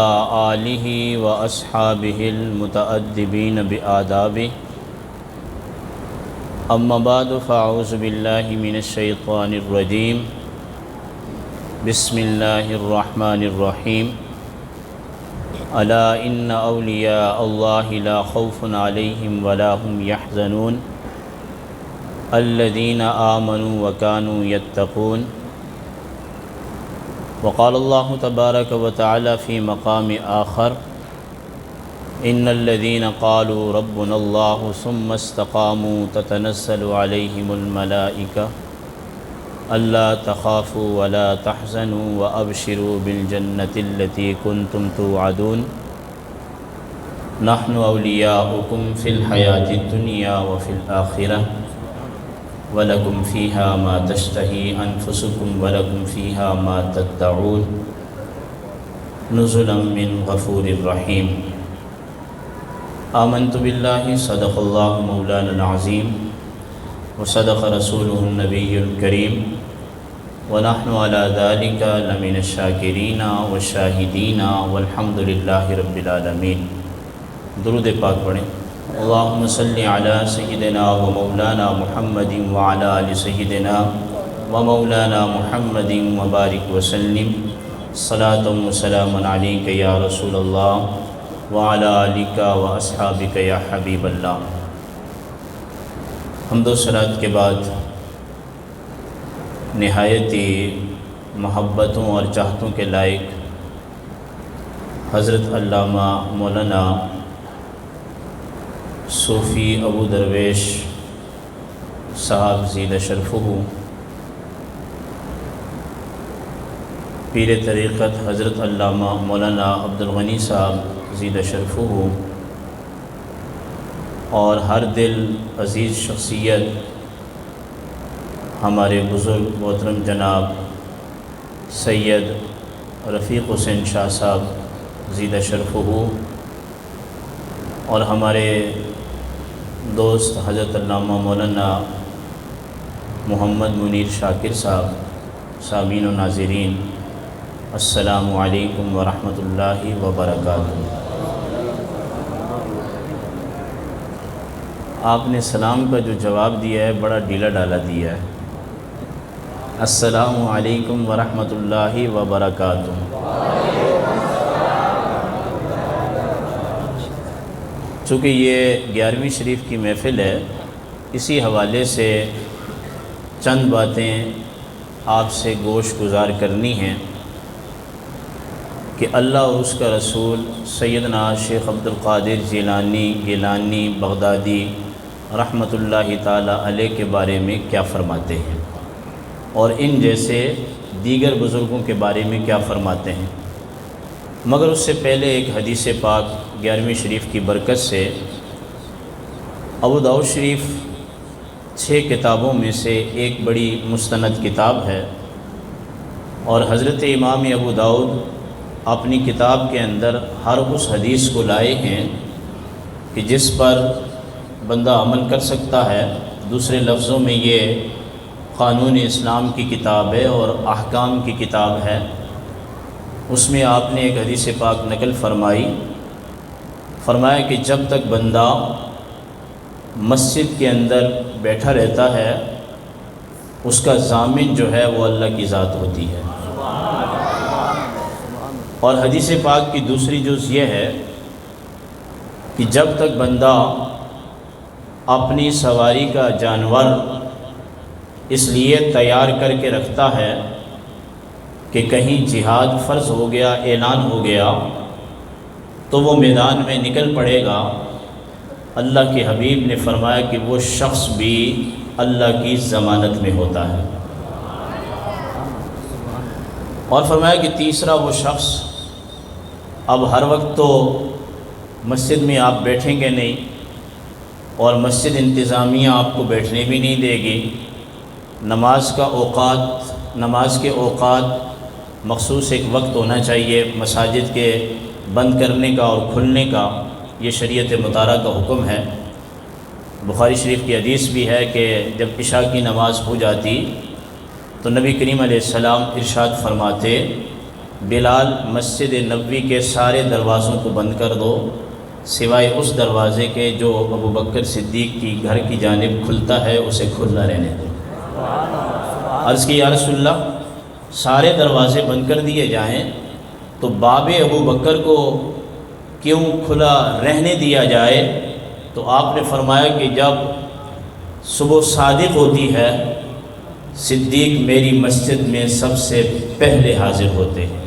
آلہ و اصحابہ المتأدبین بآدابہ اما بعد فاعوذ باللہ من الشیطان الرجیم بسم اللہ الرحمن الرحیم الا ان اولیاء اللہ لا خوف علیہم ولا هم یحزنون الذین آمنوا وکانوا یتقون وقال اللہ تبارک وتعالی فی مقام آخر ان الذین قالوا ربنا اللہ ثم استقاموا تتنزل علیہم الملائکہ الا تخافوا ولا تحزنوا وابشروا بالجنة التي كنتم توعدون نحن اولیاؤکم فی الحیاة الدنیا وفی الآخرہ وَلَكُمْ فِيهَا مَا تَشْتَهِي أَنفُسُكُمْ وَلَكُمْ فِيهَا مَا تَدَّعُونَ نُزُلًا مِّن غَفُورٍ رَّحِيمٍ آمنت باللہ صدق اللہ مولانا العظیم وصدق رسولہ النبی الکریم ونحن على ذلك لمن الشاکرین والشاہدین والحمد للہ رب العالمین۔ درود پاک پڑھیں۔ اللہم صلی علی سیدنا و مولانا محمد وعلی آل سیدنا و مولانا محمد وبارک وسلم صلاۃ و سلام علیک یا رسول اللہ وعلی آلک و اصحابک یا حبیب اللہ۔ حمد و صلوات کے بعد نہایت ہی محبتوں اور چاہتوں کے لائق حضرت علامہ مولانا صوفی ابو درویش صاحب زید شرفہ، پیر طریقت حضرت علامہ مولانا عبدالغنی صاحب زید شرفہ، اور ہر دل عزیز شخصیت ہمارے بزرگ محترم جناب سید رفیق حسین شاہ صاحب زید شرفہ، اور ہمارے دوست حضرت علامہ مولانا محمد منیر شاکر صاحب، سامعین و ناظرین، السلام علیکم ورحمۃ اللہ وبرکاتہ۔ آپ نے سلام کا جو جواب دیا ہے بڑا ڈھیلا ڈالا دیا ہے۔ السلام علیکم ورحمۃ اللہ وبرکاتہ۔ چونکہ یہ 11ویں شریف کی محفل ہے، اسی حوالے سے چند باتیں آپ سے گوش گزار کرنی ہیں کہ اللہ اور اس کا رسول سیدنا شیخ عبد القادر گیلانی بغدادی رحمۃ اللہ تعالی علیہ کے بارے میں کیا فرماتے ہیں، اور ان جیسے دیگر بزرگوں کے بارے میں کیا فرماتے ہیں۔ مگر اس سے پہلے ایک حدیث پاک 11ویں شریف کی برکت سے، ابو داؤد شریف 6 کتابوں میں سے ایک بڑی مستند کتاب ہے، اور حضرت امام ابو داؤد اپنی کتاب کے اندر ہر اس حدیث کو لائے ہیں کہ جس پر بندہ عمل کر سکتا ہے۔ دوسرے لفظوں میں یہ قانون اسلام کی کتاب ہے اور احکام کی کتاب ہے۔ اس میں آپ نے ایک حدیث پاک نقل فرمایا کہ جب تک بندہ مسجد کے اندر بیٹھا رہتا ہے اس کا ضامن جو ہے وہ اللہ کی ذات ہوتی ہے۔ اور حدیث پاک کی دوسری جز یہ ہے کہ جب تک بندہ اپنی سواری کا جانور اس لیے تیار کر کے رکھتا ہے کہ کہیں جہاد فرض ہو گیا، اعلان ہو گیا تو وہ میدان میں نکل پڑے گا، اللہ کے حبیب نے فرمایا کہ وہ شخص بھی اللہ کی ضمانت میں ہوتا ہے۔ اور فرمایا کہ تیسرا وہ شخص، اب ہر وقت تو مسجد میں آپ بیٹھیں گے نہیں، اور مسجد انتظامیہ آپ کو بیٹھنے بھی نہیں دے گی۔ نماز کے اوقات مخصوص ایک وقت ہونا چاہیے مساجد کے بند کرنے کا اور کھلنے کا، یہ شریعت مطالعہ کا حکم ہے۔ بخاری شریف کی حدیث بھی ہے کہ جب عشاء کی نماز ہو جاتی تو نبی کریم علیہ السلام ارشاد فرماتے بلال مسجد نبوی کے سارے دروازوں کو بند کر دو سوائے اس دروازے کے جو ابو بکر صدیق کی گھر کی جانب کھلتا ہے اسے کھلا رہنے دو۔ عرض کی یا رسول اللہ سارے دروازے بند کر دیے جائیں تو باب ابو بکر کو کیوں کھلا رہنے دیا جائے؟ تو آپ نے فرمایا کہ جب صبح صادق ہوتی ہے صدیق میری مسجد میں سب سے پہلے حاضر ہوتے ہیں،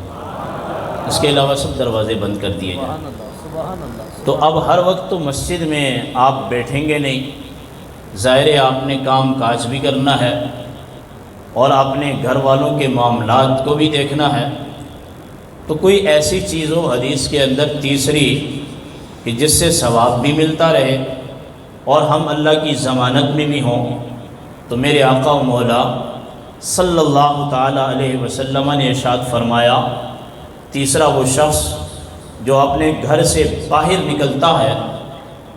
اس کے علاوہ سب دروازے بند کر دیے جائیں۔ تو اب ہر وقت تو مسجد میں آپ بیٹھیں گے نہیں، ظاہر ہے آپ نے کام کاج بھی کرنا ہے اور اپنے گھر والوں کے معاملات کو بھی دیکھنا ہے، تو کوئی ایسی چیز ہو حدیث کے اندر تیسری کہ جس سے ثواب بھی ملتا رہے اور ہم اللہ کی ضمانت میں بھی ہوں، تو میرے آقا و مولا صلی اللہ تعالیٰ علیہ وسلم نے ارشاد فرمایا تیسرا وہ شخص جو اپنے گھر سے باہر نکلتا ہے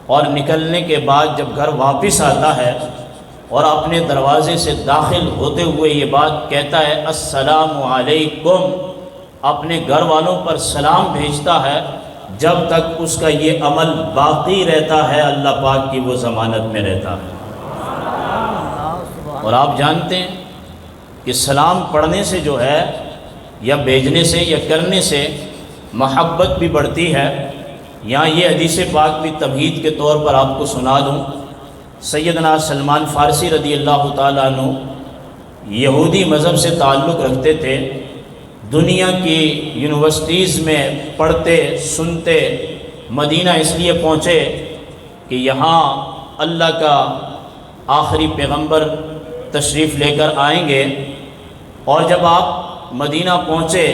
اور نکلنے کے بعد جب گھر واپس آتا ہے اور اپنے دروازے سے داخل ہوتے ہوئے یہ بات کہتا ہے السلام علیکم، اپنے گھر والوں پر سلام بھیجتا ہے، جب تک اس کا یہ عمل باقی رہتا ہے اللہ پاک کی وہ ضمانت میں رہتا ہے۔ اور آپ جانتے ہیں کہ سلام پڑھنے سے جو ہے یا بھیجنے سے یا کرنے سے محبت بھی بڑھتی ہے۔ یہاں یہ حدیث پاک بھی تمہید کے طور پر آپ کو سنا دوں، سیدنا سلمان فارسی رضی اللہ تعالیٰ عنہ یہودی مذہب سے تعلق رکھتے تھے، دنیا کی یونیورسٹیز میں پڑھتے سنتے مدینہ اس لیے پہنچے کہ یہاں اللہ کا آخری پیغمبر تشریف لے کر آئیں گے، اور جب آپ مدینہ پہنچے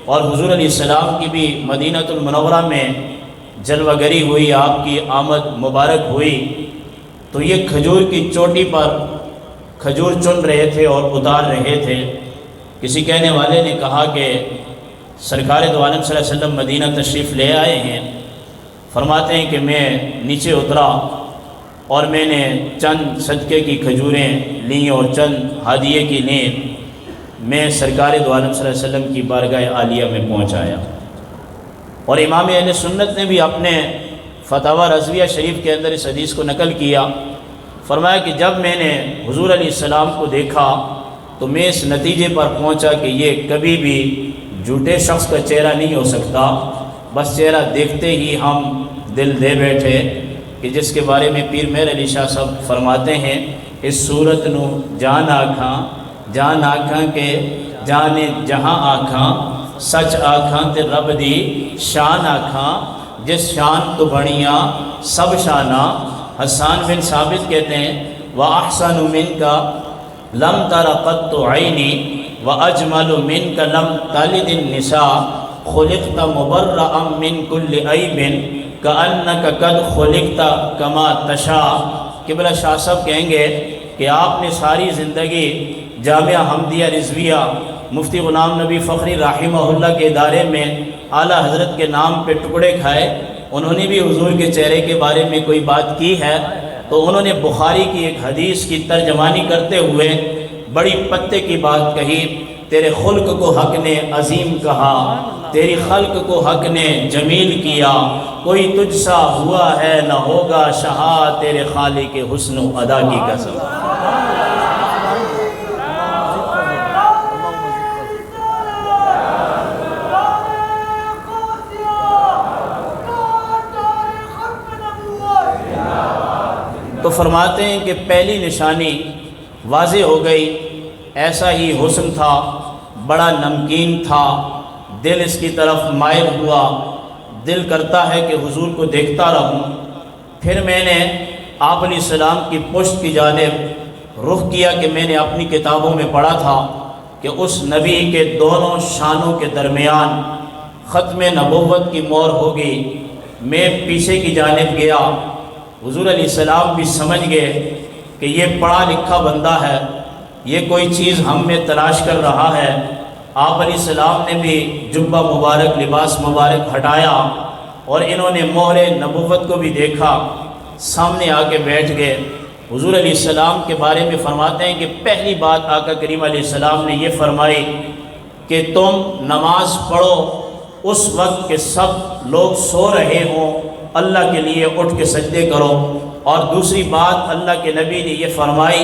اور حضور علیہ السلام کی بھی مدینۃ المنورہ میں جلوہ گری ہوئی، آپ کی آمد مبارک ہوئی، تو یہ کھجور کی چوٹی پر کھجور چن رہے تھے اور اتار رہے تھے۔ کسی کہنے والے نے کہا کہ سرکار دو عالم صلی اللہ علیہ وسلم مدینہ تشریف لے آئے ہیں، فرماتے ہیں کہ میں نیچے اترا اور میں نے چند صدقے کی کھجوریں لیں اور چند ہدیے کی لیں، میں سرکار دو عالم صلی اللہ علیہ وسلم کی بارگاہ عالیہ میں پہنچایا۔ اور امام اہل سنت نے بھی اپنے فتاوی رضویہ شریف کے اندر اس حدیث کو نقل کیا، فرمایا کہ جب میں نے حضور علیہ السلام کو دیکھا تو میں اس نتیجے پر پہنچا کہ یہ کبھی بھی جھوٹے شخص کا چہرہ نہیں ہو سکتا، بس چہرہ دیکھتے ہی ہم دل دے بیٹھے، کہ جس کے بارے میں پیر مہر علی شاہ صاحب فرماتے ہیں اس صورت نو جان آکھاں کے جانے جہاں آکھاں، سچ آکھاں تے رب دی شان آکھاں، جس شان تو بڑیاں سب شانہ۔ حسان بن ثابت کہتے ہیں وَأَحْسَنُ مِنْكَ لَمْ تَرَ قَطُّ عَيْنِي وَأَجْمَلُ مِنْكَ لَمْ تَلِدِ النِّسَاء خُلِقْتَ مُبَرَّأً مِنْ كُلِّ عَيْبٍ كَأَنَّكَ قَدْ خُلِقْتَ كَمَا تَشَاءُ۔ قبلہ شاہ صاحب کہیں گے کہ آپ نے ساری زندگی جامعہ حمدیہ رضویہ مفتی غلام نبی فخری رحمہ اللہ کے ادارے میں اعلیٰ حضرت کے نام پہ ٹکڑے کھائے، انہوں نے بھی حضور کے چہرے کے بارے میں کوئی بات کی ہے تو انہوں نے بخاری کی ایک حدیث کی ترجمانی کرتے ہوئے بڑی پتے کی بات کہی، تیرے خلق کو حق نے عظیم کہا، تیری خلق کو حق نے جمیل کیا، کوئی تجھ سا ہوا ہے نہ ہوگا شہا، تیرے خالق حسن و ادا کی قسم۔ تو فرماتے ہیں کہ پہلی نشانی واضح ہو گئی، ایسا ہی حسن تھا، بڑا نمکین تھا، دل اس کی طرف مائل ہوا، دل کرتا ہے کہ حضور کو دیکھتا رہوں۔ پھر میں نے آپ علیہ السلام کی پشت کی جانب رخ کیا کہ میں نے اپنی کتابوں میں پڑھا تھا کہ اس نبی کے دونوں شانوں کے درمیان ختم نبوت کی مہر ہوگی۔ میں پیچھے کی جانب گیا، حضور علیہ السلام بھی سمجھ گئے کہ یہ پڑھا لکھا بندہ ہے، یہ کوئی چیز ہم میں تلاش کر رہا ہے۔ آپ علیہ السلام نے بھی جبہ مبارک لباس مبارک ہٹایا اور انہوں نے مہر نبوت کو بھی دیکھا، سامنے آ کے بیٹھ گئے۔ حضور علیہ السلام کے بارے میں فرماتے ہیں کہ پہلی بات آقا کریم علیہ السلام نے یہ فرمائی کہ تم نماز پڑھو اس وقت کہ سب لوگ سو رہے ہوں، اللہ کے لیے اٹھ کے سجدے کرو۔ اور دوسری بات اللہ کے نبی نے یہ فرمائی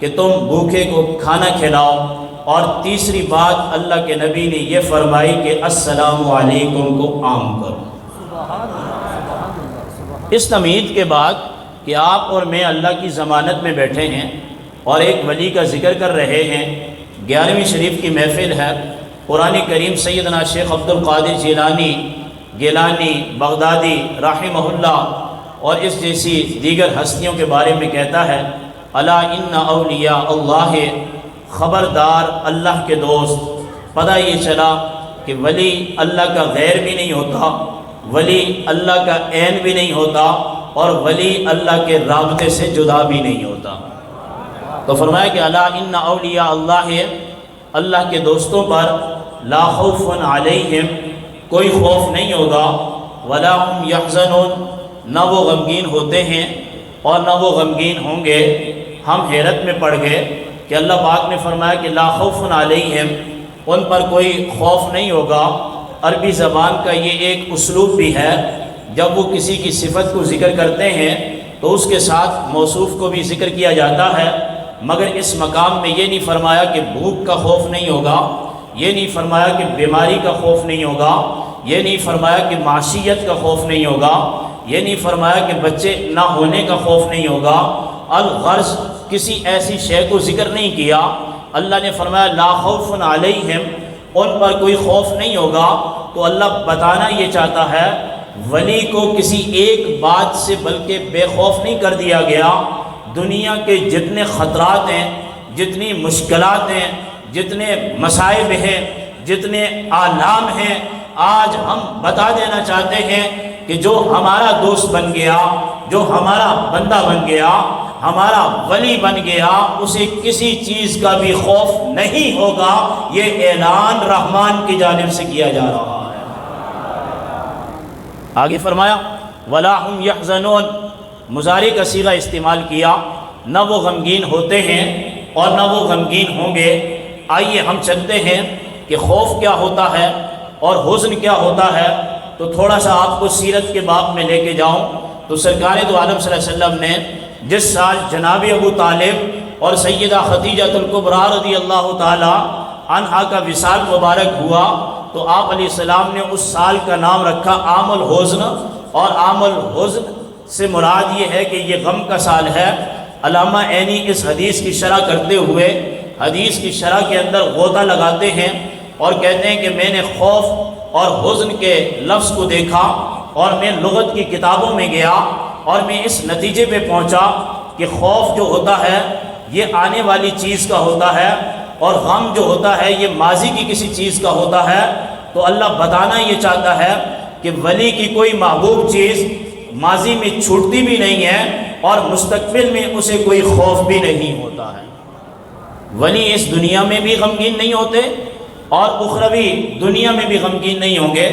کہ تم بھوکے کو کھانا کھلاؤ۔ اور تیسری بات اللہ کے نبی نے یہ فرمائی کہ السلام علیکم کو عام کرو۔ اس تمہید کے بعد کہ آپ اور میں اللہ کی ضمانت میں بیٹھے ہیں اور ایک ولی کا ذکر کر رہے ہیں، 11ویں شریف کی محفل ہے، قرآن کریم سیدنا شیخ عبد القادر جیلانی گیلانی بغدادی رحمہ اللہ اور اس جیسی دیگر ہستیوں کے بارے میں کہتا ہے، الا ان اولیاء اللہ، خبردار اللہ کے دوست۔ پتہ یہ چلا کہ ولی اللہ کا غیر بھی نہیں ہوتا، ولی اللہ کا عین بھی نہیں ہوتا، اور ولی اللہ کے رابطے سے جدا بھی نہیں ہوتا۔ تو فرمایا کہ الا ان اولیاء اللہ، اللہ کے دوستوں پر لا خوف علیہم، کوئی خوف نہیں ہوگا، ولا هم یحزنون، نہ وہ غمگین ہوتے ہیں اور نہ وہ غمگین ہوں گے۔ ہم حیرت میں پڑ گئے کہ اللہ پاک نے فرمایا کہ لا خوف علیہم، ان پر کوئی خوف نہیں ہوگا۔ عربی زبان کا یہ ایک اسلوب بھی ہے، جب وہ کسی کی صفت کو ذکر کرتے ہیں تو اس کے ساتھ موصوف کو بھی ذکر کیا جاتا ہے، مگر اس مقام میں یہ نہیں فرمایا کہ بھوک کا خوف نہیں ہوگا، یہ نہیں فرمایا کہ بیماری کا خوف نہیں ہوگا، یہ نہیں فرمایا کہ معاشیت کا خوف نہیں ہوگا، یہ نہیں فرمایا کہ بچے نہ ہونے کا خوف نہیں ہوگا۔ الغرض کسی ایسی شے کو ذکر نہیں کیا، اللہ نے فرمایا لا خوف علیہم، ان پر کوئی خوف نہیں ہوگا۔ تو اللہ بتانا یہ چاہتا ہے ولی کو کسی ایک بات سے بلکہ بے خوف نہیں کر دیا گیا۔ دنیا کے جتنے خطرات ہیں، جتنی مشکلات ہیں، جتنے مصائب ہیں، جتنے آلام ہیں، آج ہم بتا دینا چاہتے ہیں کہ جو ہمارا دوست بن گیا، جو ہمارا بندہ بن گیا، ہمارا ولی بن گیا، اسے کسی چیز کا بھی خوف نہیں ہوگا۔ یہ اعلان رحمان کی جانب سے کیا جا رہا ہے۔ آگے فرمایا ولا هم یحزنون، مضارع کا صیغہ استعمال کیا، نہ وہ غمگین ہوتے ہیں اور نہ وہ غمگین ہوں گے۔ آئیے ہم چلتے ہیں کہ خوف کیا ہوتا ہے اور حزن کیا ہوتا ہے۔ تو تھوڑا سا آپ کو سیرت کے باب میں لے کے جاؤں تو سرکار دو عالم صلی اللہ علیہ وسلم نے جس سال جناب ابو طالب اور سیدہ خدیجہ الکبریٰ رضی اللہ تعالی عنہا کا وصال مبارک ہوا، تو آپ علیہ السلام نے اس سال کا نام رکھا عام الحزن، اور عام الحزن سے مراد یہ ہے کہ یہ غم کا سال ہے۔ علامہ عینی اس حدیث کی شرح کرتے ہوئے حدیث کی شرح کے اندر غوطہ لگاتے ہیں اور کہتے ہیں کہ میں نے خوف اور حزن کے لفظ کو دیکھا اور میں لغت کی کتابوں میں گیا اور میں اس نتیجے پہ پہنچا کہ خوف جو ہوتا ہے یہ آنے والی چیز کا ہوتا ہے، اور غم جو ہوتا ہے یہ ماضی کی کسی چیز کا ہوتا ہے۔ تو اللہ بتانا یہ چاہتا ہے کہ ولی کی کوئی محبوب چیز ماضی میں چھوٹتی بھی نہیں ہے اور مستقبل میں اسے کوئی خوف بھی نہیں ہوتا ہے۔ ولی اس دنیا میں بھی غمگین نہیں ہوتے اور اخروی دنیا میں بھی غمگین نہیں ہوں گے۔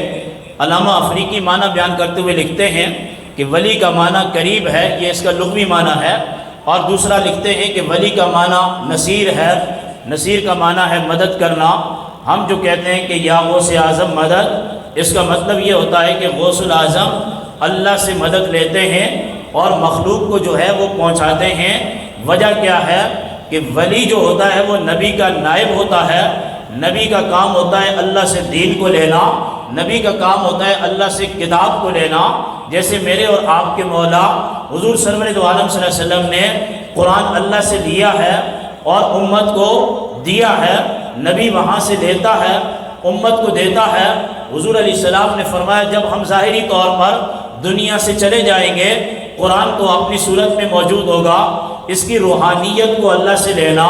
علامہ افریقی معنی بیان کرتے ہوئے لکھتے ہیں کہ ولی کا معنی قریب ہے، یہ اس کا لغوی معنی ہے، اور دوسرا لکھتے ہیں کہ ولی کا معنی نصیر ہے، نصیر کا معنی ہے مدد کرنا۔ ہم جو کہتے ہیں کہ یا غوث اعظم مدد، اس کا مطلب یہ ہوتا ہے کہ غوث الاعظم اللہ سے مدد لیتے ہیں اور مخلوق کو جو ہے وہ پہنچاتے ہیں۔ وجہ کیا ہے کہ ولی جو ہوتا ہے وہ نبی کا نائب ہوتا ہے، نبی کا کام ہوتا ہے اللہ سے دین کو لینا، نبی کا کام ہوتا ہے اللہ سے کتاب کو لینا۔ جیسے میرے اور آپ کے مولا حضور سرور دو عالم صلی اللہ علیہ وسلم نے قرآن اللہ سے لیا ہے اور امت کو دیا ہے، نبی وہاں سے لیتا ہے، امت کو دیتا ہے۔ حضور علیہ السلام نے فرمایا جب ہم ظاہری طور پر دنیا سے چلے جائیں گے، قرآن تو اپنی صورت میں موجود ہوگا، اس کی روحانیت کو اللہ سے لینا،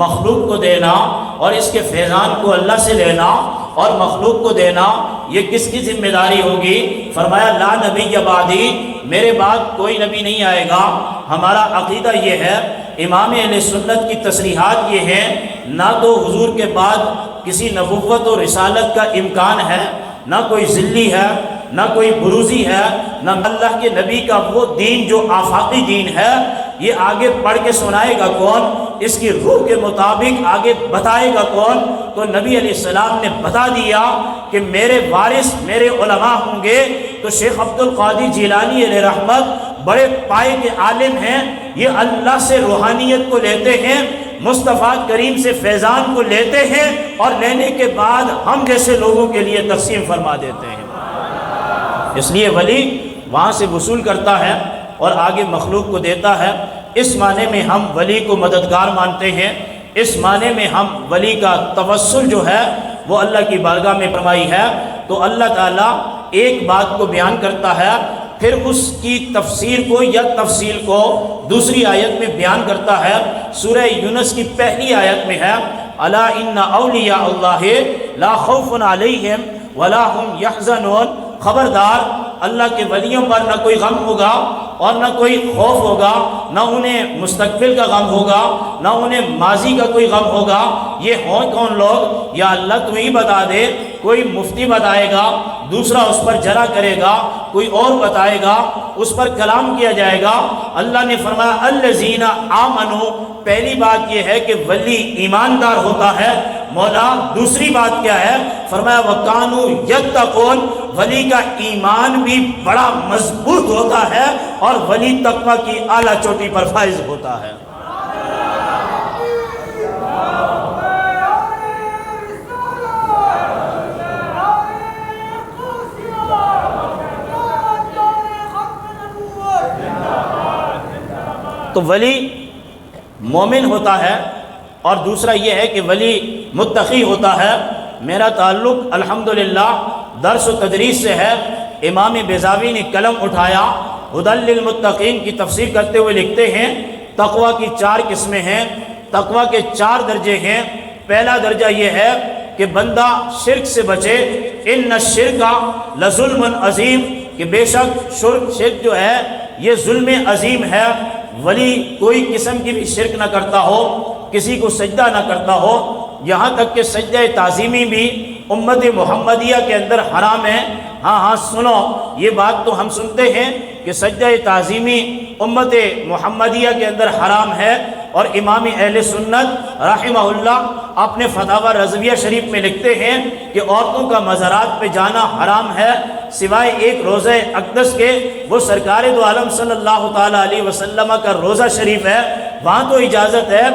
مخلوق کو دینا، اور اس کے فیضان کو اللہ سے لینا اور مخلوق کو دینا، یہ کس کی ذمہ داری ہوگی؟ فرمایا لا نبی بعدی، میرے بعد کوئی نبی نہیں آئے گا۔ ہمارا عقیدہ یہ ہے، امام اہل سنت کی تصریحات یہ ہیں، نہ تو حضور کے بعد کسی نبوت و رسالت کا امکان ہے، نہ کوئی ذلی ہے، نہ کوئی بروزی ہے، نہ اللہ کے نبی کا وہ دین جو آفاقی دین ہے، یہ آگے پڑھ کے سنائے گا کون؟ اس کی روح کے مطابق آگے بتائے گا کون؟ تو نبی علیہ السلام نے بتا دیا کہ میرے وارث میرے علماء ہوں گے۔ تو شیخ عبد القادر جیلانی علیہ رحمت بڑے پائے کے عالم ہیں، یہ اللہ سے روحانیت کو لیتے ہیں، مصطفیٰ کریم سے فیضان کو لیتے ہیں، اور لینے کے بعد ہم جیسے لوگوں کے لیے تقسیم فرما دیتے ہیں۔ اس لیے ولی وہاں سے وصول کرتا ہے اور آگے مخلوق کو دیتا ہے۔ اس معنی میں ہم ولی کو مددگار مانتے ہیں، اس معنی میں ہم ولی کا توسل جو ہے وہ اللہ کی بارگاہ میں فرمائی ہے۔ تو اللہ تعالیٰ ایک بات کو بیان کرتا ہے، پھر اس کی تفسیر کو یا تفصیل کو دوسری آیت میں بیان کرتا ہے۔ سورہ یونس کی پہلی آیت میں ہے الا ان اولیاء اللہ لا خوف علیہم ولا هم یحزنون، خبردار اللہ کے ولیوں پر نہ کوئی غم ہوگا اور نہ کوئی خوف ہوگا، نہ انہیں مستقبل کا غم ہوگا، نہ انہیں ماضی کا کوئی غم ہوگا۔ یہ ہوں کون لوگ؟ یا اللہ تو ہی بتا دے، کوئی مفتی بتائے گا، دوسرا اس پر جرا کرے گا، کوئی اور بتائے گا، اس پر کلام کیا جائے گا۔ اللہ نے فرمایا الذین آمنوا، پہلی بات یہ ہے کہ ولی ایماندار ہوتا ہے مولا۔ دوسری بات کیا ہے؟ فرمایا وَكَانُوا يَتَّقُونَ، ولی کا ایمان بھی بڑا مضبوط ہوتا ہے اور ولی تقوی کی اعلیٰ چوٹی پر فائز ہوتا ہے۔ تو ولی مومن ہوتا ہے، اور دوسرا یہ ہے کہ ولی متقی ہوتا ہے۔ میرا تعلق الحمدللہ درس و تدریس سے ہے۔ امام بیضاوی نے قلم اٹھایا، ہدی للمتقین کی تفسیر کرتے ہوئے لکھتے ہیں تقوی کی 4 قسمیں ہیں، تقوی کے 4 درجے ہیں۔ پہلا درجہ یہ ہے کہ بندہ شرک سے بچے، ان الشرک لظلم عظیم، کہ بے شک شرک جو ہے یہ ظلم عظیم ہے۔ ولی کوئی قسم کی بھی شرک نہ کرتا ہو، کسی کو سجدہ نہ کرتا ہو، یہاں تک کہ سجدہ تعظیمی بھی امت محمدیہ کے اندر حرام ہے۔ ہاں سنو، یہ بات تو ہم سنتے ہیں کہ سجدہ تعظیمی امت محمدیہ کے اندر حرام ہے، اور امام اہل سنت رحمہ اللہ اپنے فتاوی رضویہ شریف میں لکھتے ہیں کہ عورتوں کا مزارات پہ جانا حرام ہے سوائے ایک روزہ اقدس کے، وہ سرکار دو عالم صلی اللہ تعالیٰ علیہ وسلم کا روزہ شریف ہے، وہاں تو اجازت ہے،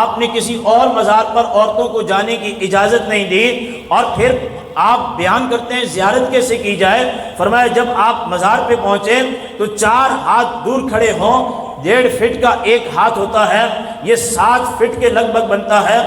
آپ نے کسی اور مزار پر عورتوں کو جانے کی اجازت نہیں دی۔ اور پھر آپ بیان کرتے ہیں زیارت کیسے کی جائے؟ فرمایا جب آپ مزار پہ پہنچے تو 4 ہاتھ دور کھڑے ہوں، 1.5 فٹ کا ایک ہاتھ ہوتا ہے، یہ 7 فٹ کے لگ بھگ بنتا ہے۔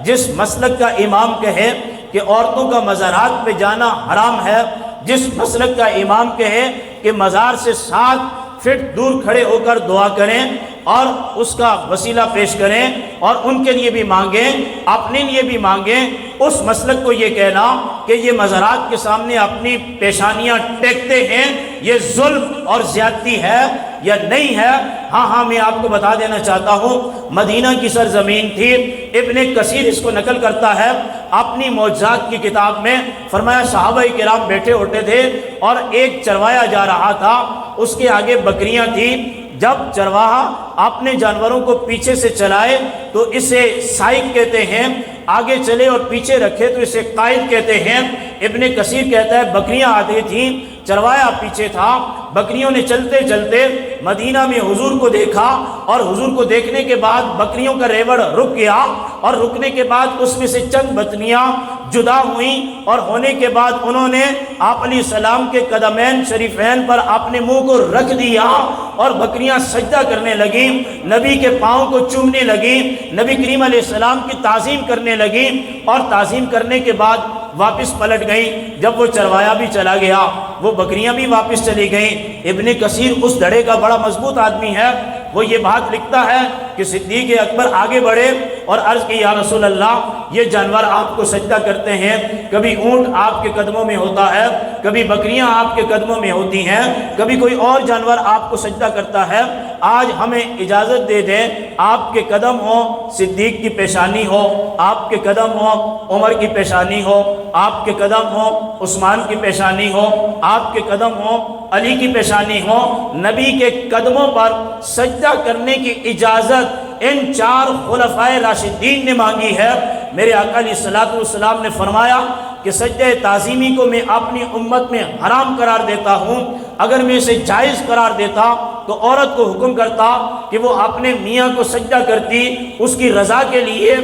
جس مسلک کا امام کہے کہ عورتوں کا مزارات پہ جانا حرام ہے، جس مسلک کا امام کہے کہ مزار سے 7 فٹ دور کھڑے ہو کر دعا کریں اور اس کا وسیلہ پیش کریں اور ان کے لیے بھی مانگیں، اپنے لیے بھی مانگیں، اس مسلک کو یہ کہنا کہ یہ مزارات کے سامنے اپنی پیشانیاں ٹیکتے ہیں، یہ ظلم اور زیادتی ہے یا نہیں ہے؟ ہاں میں آپ کو بتا دینا چاہتا ہوں، مدینہ کی سرزمین تھی، ابن کثیر اس کو نقل کرتا ہے اپنی معجزات کی کتاب میں۔ فرمایا صحابہ کرام بیٹھے ہوتے تھے اور ایک چروایا جا رہا تھا، اس کے آگے بکریاں تھیں، جب چرواہا اپنے جانوروں کو پیچھے سے چلائے تو اسے سائق کہتے ہیں، آگے چلے اور پیچھے رکھے تو اسے قائد کہتے ہیں۔ ابن کثیر کہتا ہے بکریاں آتی تھیں، چروایا پیچھے تھا، بکریوں نے چلتے چلتے مدینہ میں حضور کو دیکھا، اور حضور کو دیکھنے کے بعد بکریوں کا ریوڑ رک گیا، اور رکنے کے بعد اس میں سے چند بطنیاں جدا ہوئیں، اور ہونے کے بعد انہوں نے آپ علیہ السلام کے قدمین شریفین پر اپنے منہ کو رکھ دیا، اور بکریاں سجدہ کرنے لگیں، نبی کے پاؤں کو چومنے لگیں، نبی کریم علیہ السلام کی تعظیم کرنے لگیں، اور تعظیم کرنے کے بعد واپس پلٹ گئیں۔ جب وہ چروایا بھی چلا گیا، وہ بکریاں بھی واپس چلی گئیں۔ ابن کثیر اس دھڑے کا بڑا مضبوط آدمی ہے، وہ یہ بات لکھتا ہے کہ صدیق اکبر آگے بڑھے اور عرض کی یا رسول اللہ یہ جانور آپ کو سجدہ کرتے ہیں، کبھی اونٹ آپ کے قدموں میں ہوتا ہے، کبھی بکریاں آپ کے قدموں میں ہوتی ہیں، کبھی کوئی اور جانور آپ کو سجدہ کرتا ہے، آج ہمیں اجازت دے دیں آپ کے قدم ہو صدیق کی پیشانی ہو، آپ کے قدم ہو عمر کی پیشانی ہو، آپ کے قدم ہو عثمان کی پیشانی ہو، آپ کے قدم ہو علی کی پیشانی ہو، نبی کے قدموں پر سجدہ کرنے کی اجازت ان 4 خلفائے راشدین نے مانگی ہے۔ میرے آقا علیہ الصلوۃ والسلام نے فرمایا کہ سجدہ تعظیمی کو میں اپنی امت میں حرام قرار دیتا ہوں، اگر میں اسے جائز قرار دیتا تو عورت کو حکم کرتا کہ وہ اپنے میاں کو سجدہ کرتی اس کی رضا کے لیے۔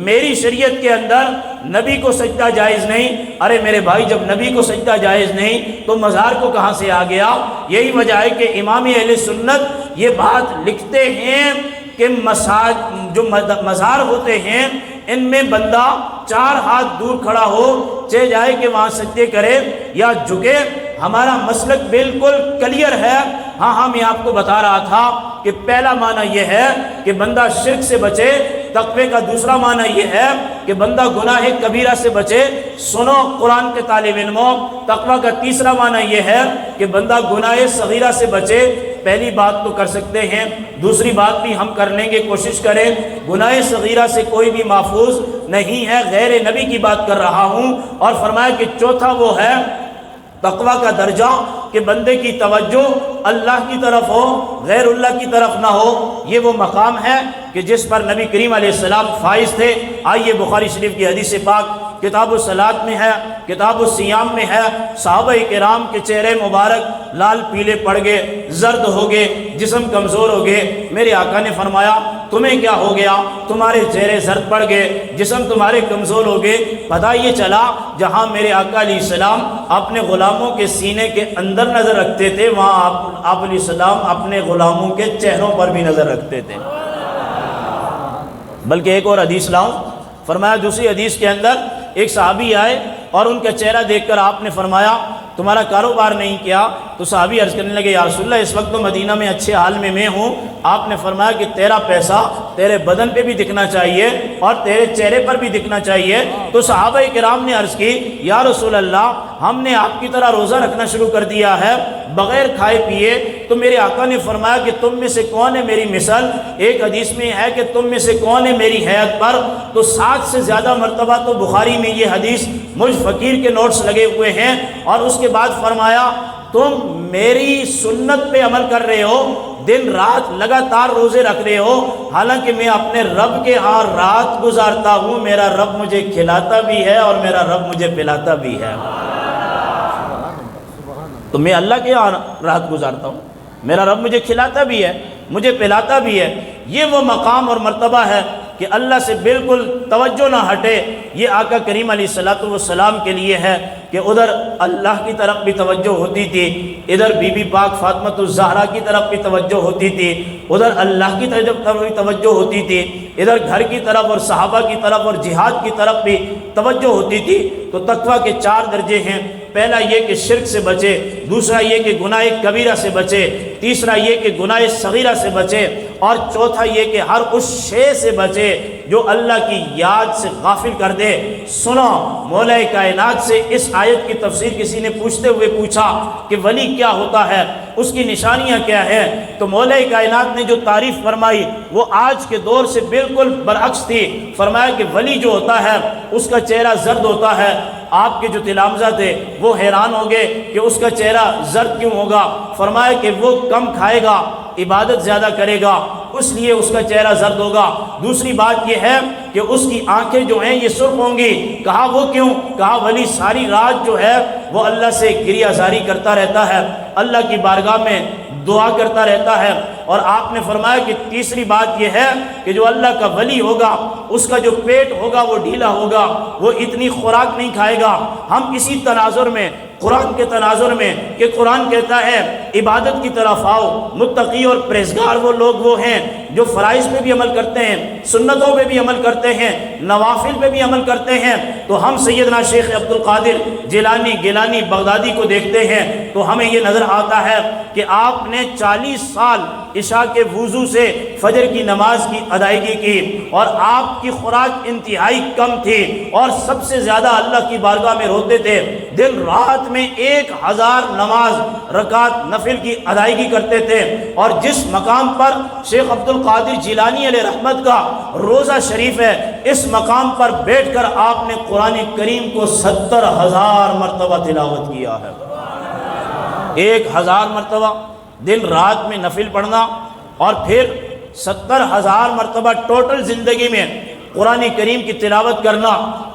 میری شریعت کے اندر نبی کو سجدہ جائز نہیں۔ ارے میرے بھائی، جب نبی کو سجدہ جائز نہیں تو مزار کو کہاں سے آ گیا؟ یہی وجہ ہے کہ امام اہل سنت یہ بات لکھتے ہیں کہ جو مزار ہوتے ہیں ان میں بندہ 4 ہاتھ دور کھڑا ہو چاہے جائے کہ وہاں سجدے کرے یا جھکے۔ ہمارا مسلک بالکل کلیئر ہے۔ ہاں میں آپ کو بتا رہا تھا کہ پہلا معنی یہ ہے کہ بندہ شرک سے بچے، تقوی کا دوسرا معنی یہ ہے کہ بندہ گناہ کبیرہ سے بچے۔ سنو قرآن کے طالب علموں، تقوی کا تیسرا معنی یہ ہے کہ بندہ گناہ صغیرہ سے بچے۔ پہلی بات تو کر سکتے ہیں، دوسری بات بھی ہم کر لیں گے، کوشش کریں۔ گناہ صغیرہ سے کوئی بھی محفوظ نہیں ہے، غیر نبی کی بات کر رہا ہوں۔ اور فرمایا کہ چوتھا وہ ہے تقوی کا درجہ کہ بندے کی توجہ اللہ کی طرف ہو، غیر اللہ کی طرف نہ ہو۔ یہ وہ مقام ہے کہ جس پر نبی کریم علیہ السلام فائز تھے۔ آئیے بخاری شریف کی حدیث پاک کتاب الصلاۃ میں ہے، کتاب الصیام میں ہے۔ صحابہ کرام کے چہرے مبارک لال پیلے پڑ گئے، زرد ہو گئے، جسم کمزور ہو گئے۔ میرے آقا نے فرمایا تمہیں کیا ہو گیا؟ تمہارے چہرے زرد پڑ گئے، جسم تمہارے کمزور ہو گئے۔ پتہ یہ چلا جہاں میرے آقا علیہ السلام اپنے غلاموں کے سینے کے اندر نظر رکھتے تھے، وہاں آپ علیہ السلام اپنے غلاموں کے چہروں پر بھی نظر رکھتے تھے۔ بلکہ ایک اور حدیث لاؤں، فرمایا دوسری حدیث کے اندر ایک صحابی آئے اور ان کا چہرہ دیکھ کر آپ نے فرمایا تمہارا کاروبار نہیں کیا؟ تو صحابی عرض کرنے لگے یا رسول اللہ اس وقت تو مدینہ میں اچھے حال میں ہوں۔ آپ نے فرمایا کہ تیرا پیسہ تیرے بدن پہ بھی دکھنا چاہیے اور تیرے چہرے پر بھی دکھنا چاہیے۔ تو صحابہ کرام نے عرض کی یا رسول اللہ ہم نے آپ کی طرح روزہ رکھنا شروع کر دیا ہے بغیر کھائے پیے۔ تو میرے آقا نے فرمایا کہ تم میں سے کون ہے میری مثل؟ ایک حدیث میں ہے کہ تم میں سے کون ہے میری حیات پر؟ تو 7 سے زیادہ مرتبہ تو بخاری میں یہ حدیث مجھ فقیر کے نوٹس لگے ہوئے ہیں۔ اور اس کے بعد فرمایا تم میری سنت پہ عمل کر رہے ہو، دن رات لگاتار روزے رکھ رہے ہو، حالانکہ میں اپنے رب کے ہاں رات گزارتا ہوں، میرا رب مجھے کھلاتا بھی ہے اور میرا رب مجھے پلاتا بھی ہے۔ تو میں اللہ کے ہاں رات گزارتا ہوں، میرا رب مجھے کھلاتا بھی ہے، مجھے پلاتا بھی ہے۔ یہ وہ مقام اور مرتبہ ہے کہ اللہ سے بالکل توجہ نہ ہٹے۔ یہ آقا کریم علیہ الصلوۃ والسلام کے لیے ہے کہ ادھر اللہ کی طرف بھی توجہ ہوتی تھی، ادھر بی بی پاک فاطمۃ الزہرا کی طرف بھی توجہ ہوتی تھی، ادھر اللہ کی طرف بھی توجہ ہوتی تھی، ادھر گھر کی طرف اور صحابہ کی طرف اور جہاد کی طرف بھی توجہ ہوتی تھی۔ تو تقویٰ کے 4 درجے ہیں۔ پہلا یہ کہ شرک سے بچے، دوسرا یہ کہ گناہ کبیرہ سے بچے، تیسرا یہ کہ گناہ صغیرہ سے بچے، اور چوتھا یہ کہ ہر اس شے سے بچے جو اللہ کی یاد سے غافل کر دے۔ سنو مولا کائنات سے اس آیت کی تفسیر کسی نے پوچھتے ہوئے پوچھا کہ ولی کیا ہوتا ہے، اس کی نشانیاں کیا ہیں؟ تو مولا کائنات نے جو تعریف فرمائی وہ آج کے دور سے بالکل برعکس تھی۔ فرمایا کہ ولی جو ہوتا ہے اس کا چہرہ زرد ہوتا ہے۔ آپ کے جو تلامذہ تھے وہ حیران ہو گئے کہ اس کا چہرہ زرد کیوں ہوگا؟ فرمایا کہ وہ کم کھائے گا، عبادت زیادہ کرے گا، اس لیے اس کا چہرہ زرد ہوگا۔ دوسری بات یہ ہے کہ اس کی آنکھیں جو ہیں یہ سرخ ہوں گی۔ کہا وہ کیوں؟ کہا ولی ساری رات جو ہے وہ اللہ سے گریہ زاری کرتا رہتا ہے، اللہ کی بارگاہ میں دعا کرتا رہتا ہے۔ اور آپ نے فرمایا کہ تیسری بات یہ ہے کہ جو اللہ کا ولی ہوگا اس کا جو پیٹ ہوگا وہ ڈھیلا ہوگا، وہ اتنی خوراک نہیں کھائے گا۔ ہم اسی تناظر میں، قرآن کے تناظر میں، کہ قرآن کہتا ہے عبادت کی طرف آؤ، متقی اور پرہیزگار وہ لوگ وہ ہیں جو فرائض پہ بھی عمل کرتے ہیں، سنتوں پہ بھی عمل کرتے ہیں، نوافل پہ بھی عمل کرتے ہیں، تو ہم سیدنا شیخ عبد القادر جیلانی گیلانی بغدادی کو دیکھتے ہیں تو ہمیں یہ نظر آتا ہے کہ آپ نے 40 سال عشاء کے وضو سے فجر کی نماز کی ادائیگی کی، اور آپ کی خوراک انتہائی کم تھی، اور سب سے زیادہ اللہ کی بارگاہ میں روتے تھے، دن رات میں 1000 نماز رکعت نفل کی ادائیگی کرتے تھے۔ اور جس مقام پر شیخ عبد القادر جیلانی علیہ رحمت کا روزہ شریف ہے، اس مقام پر بیٹھ کر آپ نے قرآن کریم کو 70,000 مرتبہ تلاوت کیا ہے۔ 1000 مرتبہ دن رات میں نفل پڑھنا، اور پھر 70,000 مرتبہ ٹوٹل زندگی میں قرآن کریم کی تلاوت کرنا۔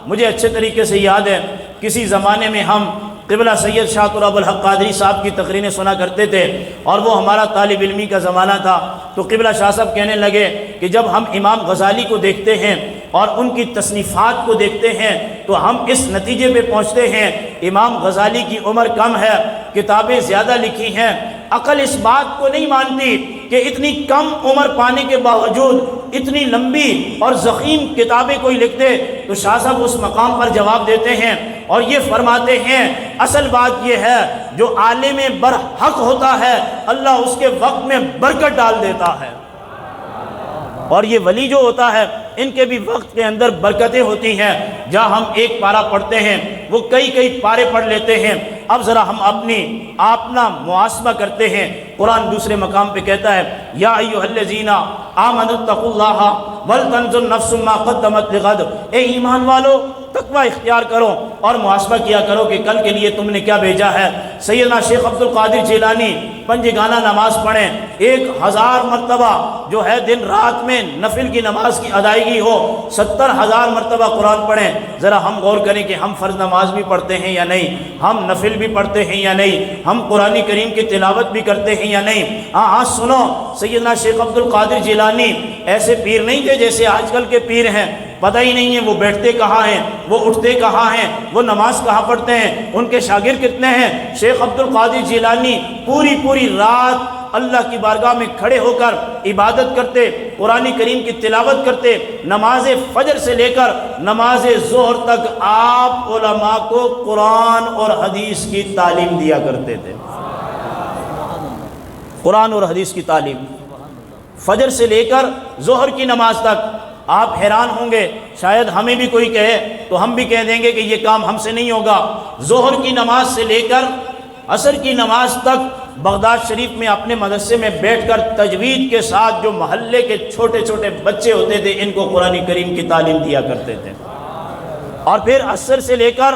مجھے اچھے طریقے سے یاد ہے، کسی زمانے میں ہم قبلہ سید شاہ تراب الحق قادری صاحب کی تقریریں سنا کرتے تھے، اور وہ ہمارا طالب علمی کا زمانہ تھا، تو قبلہ شاہ صاحب کہنے لگے کہ جب ہم امام غزالی کو دیکھتے ہیں اور ان کی تصنیفات کو دیکھتے ہیں تو ہم اس نتیجے پہ پہنچتے ہیں، امام غزالی کی عمر کم ہے، کتابیں زیادہ لکھی ہیں، عقل اس بات کو نہیں مانتی کہ اتنی کم عمر پانے کے باوجود اتنی لمبی اور ضخیم کتابیں کوئی لکھ دے۔ تو شاہ صاحب اس مقام پر جواب دیتے ہیں اور یہ فرماتے ہیں، اصل بات یہ ہے جو عالم برحق ہوتا ہے اللہ اس کے وقت میں برکت ڈال دیتا ہے، اور یہ ولی جو ہوتا ہے ان کے بھی وقت کے اندر برکتیں ہوتی ہیں۔ جہاں ہم ایک پارہ پڑھتے ہیں وہ کئی پارے پڑھ لیتے ہیں۔ اب ذرا ہم اپنا محاسبہ کرتے ہیں۔ قرآن دوسرے مقام پہ کہتا ہے، یا ایھا الذین آمنوا اتقوا اللہ ولتنظر نفس ما قدمت لغد، اے ایمان والو تقوی اختیار کرو اور محاسبہ کیا کرو کہ کل کے لیے تم نے کیا بھیجا ہے۔ سیدنا شیخ عبد القادر جیلانی پنجگانہ نماز پڑھیں، 1000 مرتبہ جو ہے دن رات میں نفل کی نماز کی ادائیگی ہو، 70,000 مرتبہ قرآن پڑھیں۔ ذرا ہم غور کریں کہ ہم فرض نماز بھی پڑھتے ہیں یا نہیں، ہم نفل بھی پڑھتے ہیں یا نہیں، ہم قرآن کریم کی تلاوت بھی کرتے ہیں یا نہیں۔ ہاں سنو، سیدنا شیخ عبد القادر جیلانی ایسے پیر نہیں تھے جیسے آج کل کے پیر ہیں، پتہ ہی نہیں ہے وہ بیٹھتے کہاں ہیں، وہ اٹھتے کہاں ہیں، وہ نماز کہاں پڑھتے ہیں، ان کے شاگرد کتنے ہیں۔ شیخ عبد القادر جیلانی پوری رات اللہ کی بارگاہ میں کھڑے ہو کر عبادت کرتے، قرآن کریم کی تلاوت کرتے، نماز فجر سے لے کر نماز ظہر تک آپ علماء کو قرآن اور حدیث کی تعلیم دیا کرتے تھے۔ قرآن اور حدیث کی تعلیم فجر سے لے کر ظہر کی نماز تک۔ آپ حیران ہوں گے، شاید ہمیں بھی کوئی کہے تو ہم بھی کہہ دیں گے کہ یہ کام ہم سے نہیں ہوگا۔ ظہر کی نماز سے لے کر عصر کی نماز تک بغداد شریف میں اپنے مدرسے میں بیٹھ کر تجوید کے ساتھ جو محلے کے چھوٹے بچے ہوتے تھے ان کو قرآن کریم کی تعلیم دیا کرتے تھے، اور پھر عصر سے لے کر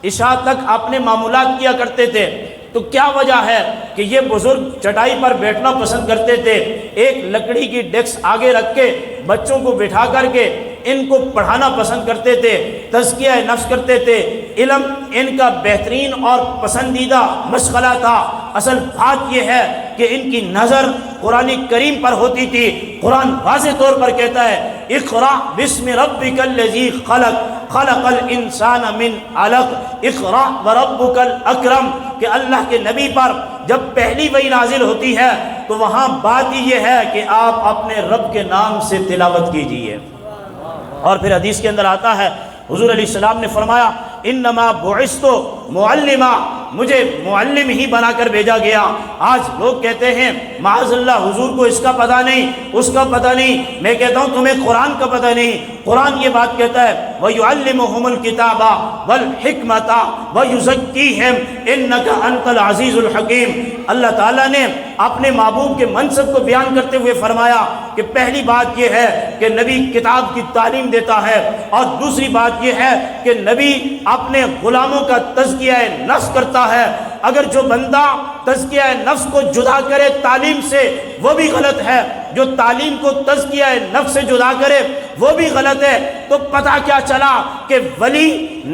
عشاء تک اپنے معمولات کیا کرتے تھے۔ تو کیا وجہ ہے کہ یہ بزرگ چٹائی پر بیٹھنا پسند کرتے تھے، ایک لکڑی کی ڈیسک آگے رکھ کے بچوں کو بٹھا کر کے ان کو پڑھانا پسند کرتے تھے، تزکیہ نفس کرتے تھے، علم ان کا بہترین اور پسندیدہ مشغلہ تھا۔ اصل بات یہ ہے کہ ان کی نظر قرآن کریم پر ہوتی تھی۔ قرآن واضح طور پر کہتا ہے، اقرأ بسم ربک الذی خلق خلق الانسان من علق اقرأ وربک الاکرم، کہ اللہ کے نبی پر جب پہلی وحی نازل ہوتی ہے تو وہاں بات ہی یہ ہے کہ آپ اپنے رب کے نام سے تلاوت کیجئے۔ اور پھر حدیث کے اندر آتا ہے، حضور علیہ السلام نے فرمایا، انما بعثت معلما، مجھے معلم ہی بنا کر بھیجا گیا۔ آج لوگ کہتے ہیں معاذ اللہ حضور کو اس کا پتہ نہیں، اس کا پتہ نہیں۔ میں کہتا ہوں تمہیں قرآن کا پتہ نہیں۔ قرآن یہ بات کہتا ہے، وَيُعَلِّمُهُمُ الْكِتَابَ وَالْحِكْمَةَ وَيُزَكِّيهِمْ إِنَّكَ أَنْتَ الْعَزِيزُ الْحَكِيمُ۔ اللہ تعالیٰ نے اپنے محبوب کے منصب کو بیان کرتے ہوئے فرمایا کہ پہلی بات یہ ہے کہ نبی کتاب کی تعلیم دیتا ہے، اور دوسری بات یہ ہے کہ نبی اپنے غلاموں کا تزکیہ نفس کرتا ہے۔ اگر جو بندہ تزکیہ نفس کو جدا کرے تعلیم سے وہ بھی غلط ہے، جو تعلیم کو تزکیہ نفس سے جدا کرے وہ بھی غلط ہے۔ تو پتہ کیا چلا کہ ولی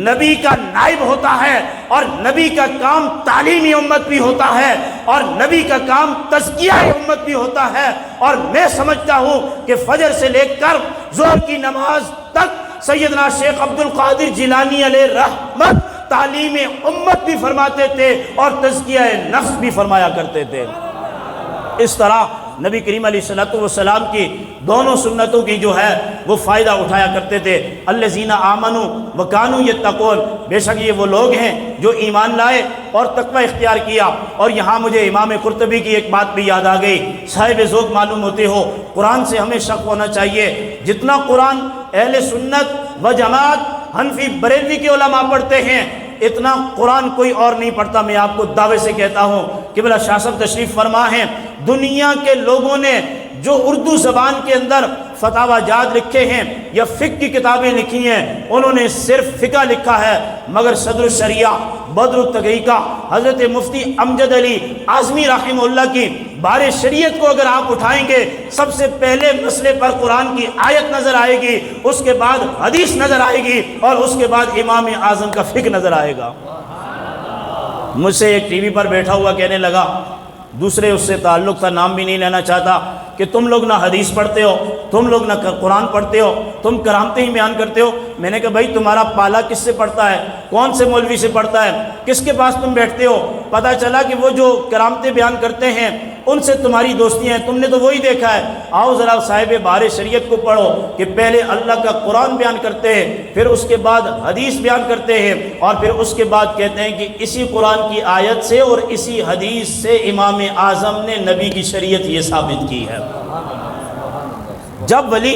نبی کا نائب ہوتا ہے، اور نبی کا کام تعلیمی امت بھی ہوتا ہے، اور نبی کا کام تزکیہ امت بھی ہوتا ہے۔ اور میں سمجھتا ہوں کہ فجر سے لے کر ظہر کی نماز تک سیدنا شیخ عبد القادر جیلانی علیہ رحمت تعلیم امت بھی فرماتے تھے اور تزکیہ نفس بھی فرمایا کرتے تھے۔ اس طرح نبی کریم علیہ الصلوۃ والسلام کی دونوں سنتوں کی جو ہے وہ فائدہ اٹھایا کرتے تھے۔ الذین آمنوا وکانوا یتقون، بے شک یہ وہ لوگ ہیں جو ایمان لائے اور تقوی اختیار کیا۔ اور یہاں مجھے امام قرطبی کی ایک بات بھی یاد آ گئی، صاحب ذوق معلوم ہوتے ہو، قرآن سے ہمیں شک ہونا چاہیے۔ جتنا قرآن اہل سنت و جماعت حنفی بریلوی کے علماء پڑھتے ہیں اتنا قرآن کوئی اور نہیں پڑھتا۔ میں آپ کو دعوے سے کہتا ہوں کہ بلا شاہ صاحب تشریف فرما ہیں، دنیا کے لوگوں نے جو اردو زبان کے اندر فتاوی جات لکھے ہیں یا فقہ کی کتابیں لکھی ہیں انہوں نے صرف فقہ لکھا ہے، مگر صدر الشریعہ بدر التقیقہ حضرت مفتی امجد علی اعظمی رحمہ اللہ کی بار شریعت کو اگر آپ اٹھائیں گے سب سے پہلے مسئلے پر قرآن کی آیت نظر آئے گی، اس کے بعد حدیث نظر آئے گی اور اس کے بعد امام اعظم کا فقہ نظر آئے گا۔ مجھ سے ایک ٹی وی پر بیٹھا ہوا کہنے لگا، دوسرے اس سے تعلق تھا، نام بھی نہیں لینا چاہتا، کہ تم لوگ نہ حدیث پڑھتے ہو، تم لوگ نہ قرآن پڑھتے ہو، تم کرامتیں ہی بیان کرتے ہو۔ میں نے کہا بھائی تمہارا پالا کس سے پڑھتا ہے، کون سے مولوی سے پڑھتا ہے، کس کے پاس تم بیٹھتے ہو؟ پتہ چلا کہ وہ جو کرامتیں بیان کرتے ہیں ان سے تمہاری دوستی ہیں، تم نے تو وہی دیکھا ہے۔ آؤ ذرا صاحب بار شریعت کو پڑھو کہ پہلے اللہ کا قرآن بیان کرتے ہیں، پھر اس کے بعد حدیث بیان کرتے ہیں، اور پھر اس کے بعد کہتے ہیں کہ اسی قرآن کی آیت سے اور اسی حدیث سے امام اعظم نے نبی کی شریعت یہ ثابت کی ہے۔ جب ولی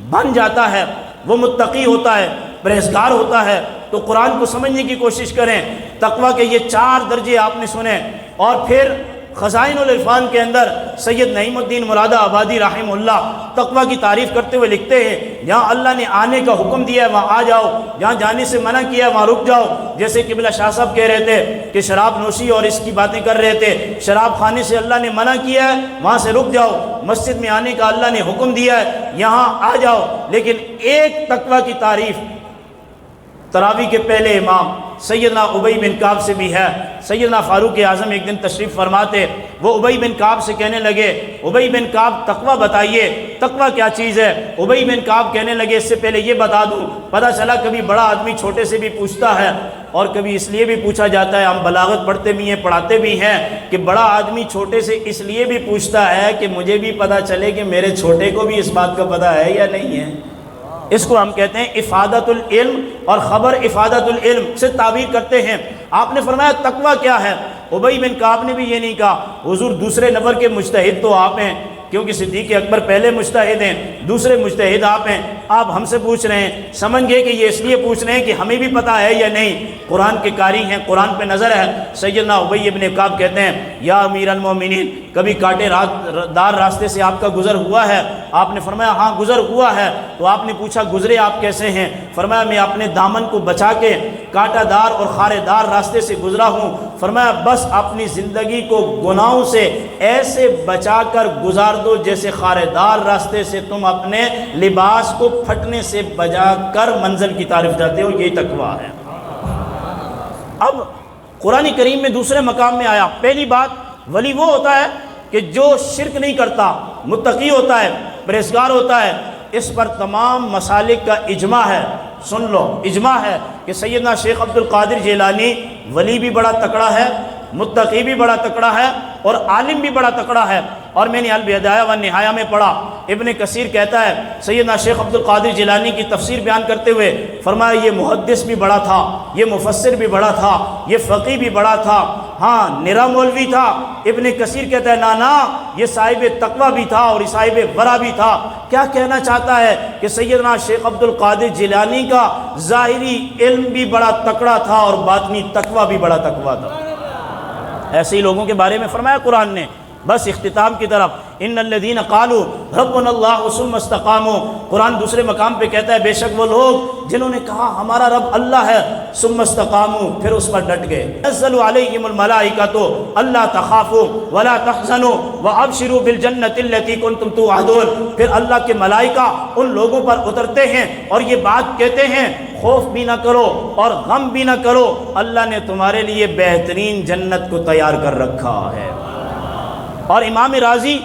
بن جاتا ہے، وہ متقی ہوتا ہے، پرہیزگار ہوتا ہے، تو قرآن کو سمجھنے کی کوشش کریں۔ تقوی کے یہ 4 درجے آپ نے سنے، اور پھر خزائن العرفان کے اندر سید نعیم الدین مراد آبادی رحمہ اللہ تقوی کی تعریف کرتے ہوئے لکھتے ہیں، جہاں اللہ نے آنے کا حکم دیا ہے وہاں آ جاؤ، جہاں جانے سے منع کیا ہے وہاں رک جاؤ۔ جیسے قبلہ شاہ صاحب کہہ رہے تھے کہ شراب نوشی اور اس کی باتیں کر رہے تھے، شراب خانے سے اللہ نے منع کیا ہے وہاں سے رک جاؤ، مسجد میں آنے کا اللہ نے حکم دیا ہے یہاں آ جاؤ۔ لیکن ایک تقوی کی تعریف تراویح کے پہلے امام سیدنا ابی بن کعب سے بھی ہے۔ سیدنا فاروق اعظم ایک دن تشریف فرماتے، وہ ابی بن کعب سے کہنے لگے، ابی بن کعب تقوی بتائیے، تقوی کیا چیز ہے؟ ابی بن کعب کہنے لگے اس سے پہلے یہ بتا دوں، پتہ چلا کبھی بڑا آدمی چھوٹے سے بھی پوچھتا ہے، اور کبھی اس لیے بھی پوچھا جاتا ہے، ہم بلاغت پڑھتے بھی ہیں پڑھاتے بھی ہیں، کہ بڑا آدمی چھوٹے سے اس لیے بھی پوچھتا ہے کہ مجھے بھی پتہ چلے کہ میرے چھوٹے کو بھی اس بات کا پتہ ہے یا نہیں ہے۔ اس کو ہم کہتے ہیں افادت العلم، اور خبر افادت العلم سے تعبیر کرتے ہیں۔ آپ نے فرمایا تقوی کیا ہے؟ ابی بن کعب نے بھی یہ نہیں کہا، حضور دوسرے نمبر کے مجتہد تو آپ ہیں، کیونکہ صدیق اکبر پہلے مجتہد ہیں، دوسرے مجتہد آپ ہیں، آپ ہم سے پوچھ رہے ہیں۔ سمجھ گئے کہ یہ اس لیے پوچھ رہے ہیں کہ ہمیں بھی پتہ ہے یا نہیں، قرآن کے قاری ہیں، قرآن پہ نظر ہے۔ سیدنا ابی بن کعب کہتے ہیں، یا امیر المومنین، کبھی کانٹے دار راستے سے آپ کا گزر ہوا ہے؟ آپ نے فرمایا ہاں گزر ہوا ہے۔ تو آپ نے پوچھا گزرے آپ کیسے ہیں؟ فرمایا میں اپنے دامن کو بچا کے کانٹا دار اور خارے دار راستے سے گزرا ہوں۔ فرمایا بس اپنی زندگی کو گناہوں سے ایسے بچا کر گزار دو جیسے خارے دار راستے سے تم اپنے لباس کو پھٹنے سے بچا کر منزل کی طرف جاتے ہو، یہی تقویٰ ہے۔ اب قرآن کریم میں دوسرے مقام میں آیا، پہلی بات ولی وہ ہوتا ہے کہ جو شرک نہیں کرتا، متقی ہوتا ہے، پرہیزگار ہوتا ہے۔ اس پر تمام مسالک کا اجماع ہے، سن لو اجماع ہے کہ سیدنا شیخ عبد القادر جیلانی ولی بھی بڑا تکڑا ہے، متقی بھی بڑا تکڑا ہے، اور عالم بھی بڑا تکڑا ہے۔ اور میں نے البدایہ والنہایہ میں پڑھا، ابن کثیر کہتا ہے سیدنا شیخ عبد القادر جیلانی کی تفسیر بیان کرتے ہوئے فرمایا یہ محدث بھی بڑا تھا، یہ مفسر بھی بڑا تھا، یہ فقیہ بھی بڑا تھا، ہاں نرا مولوی تھا۔ ابن کثیر کہتا ہے نا یہ صاحب تقویٰ بھی تھا اور صاحب ورع بھی تھا۔ کیا کہنا چاہتا ہے کہ سیدنا شیخ عبد القادر جیلانی کا ظاہری علم بھی بڑا تکڑا تھا اور باطنی تقویٰ بھی بڑا تقویٰ تھا۔ ایسے ہی لوگوں کے بارے میں فرمایا قرآن نے۔ بس اختتام کی طرف، ان الذین قالوا ربنا اللہ ثم استقاموا، قرآن دوسرے مقام پہ کہتا ہے بے شک وہ لوگ جنہوں نے کہا ہمارا رب اللہ ہے، ثم استقاموا، پھر اس پر ڈٹ گئے۔ نزل علیہم الملائکۃ الا تخافوا ولا تحزنوا وابشروا بالجنۃ التي کنتم توعدون، پھر اللہ کے ملائکہ ان لوگوں پر اترتے ہیں اور یہ بات کہتے ہیں خوف بھی نہ کرو اور غم بھی نہ کرو، اللہ نے تمہارے لیے بہترین جنت کو تیار کر رکھا ہے۔ اور امام راضی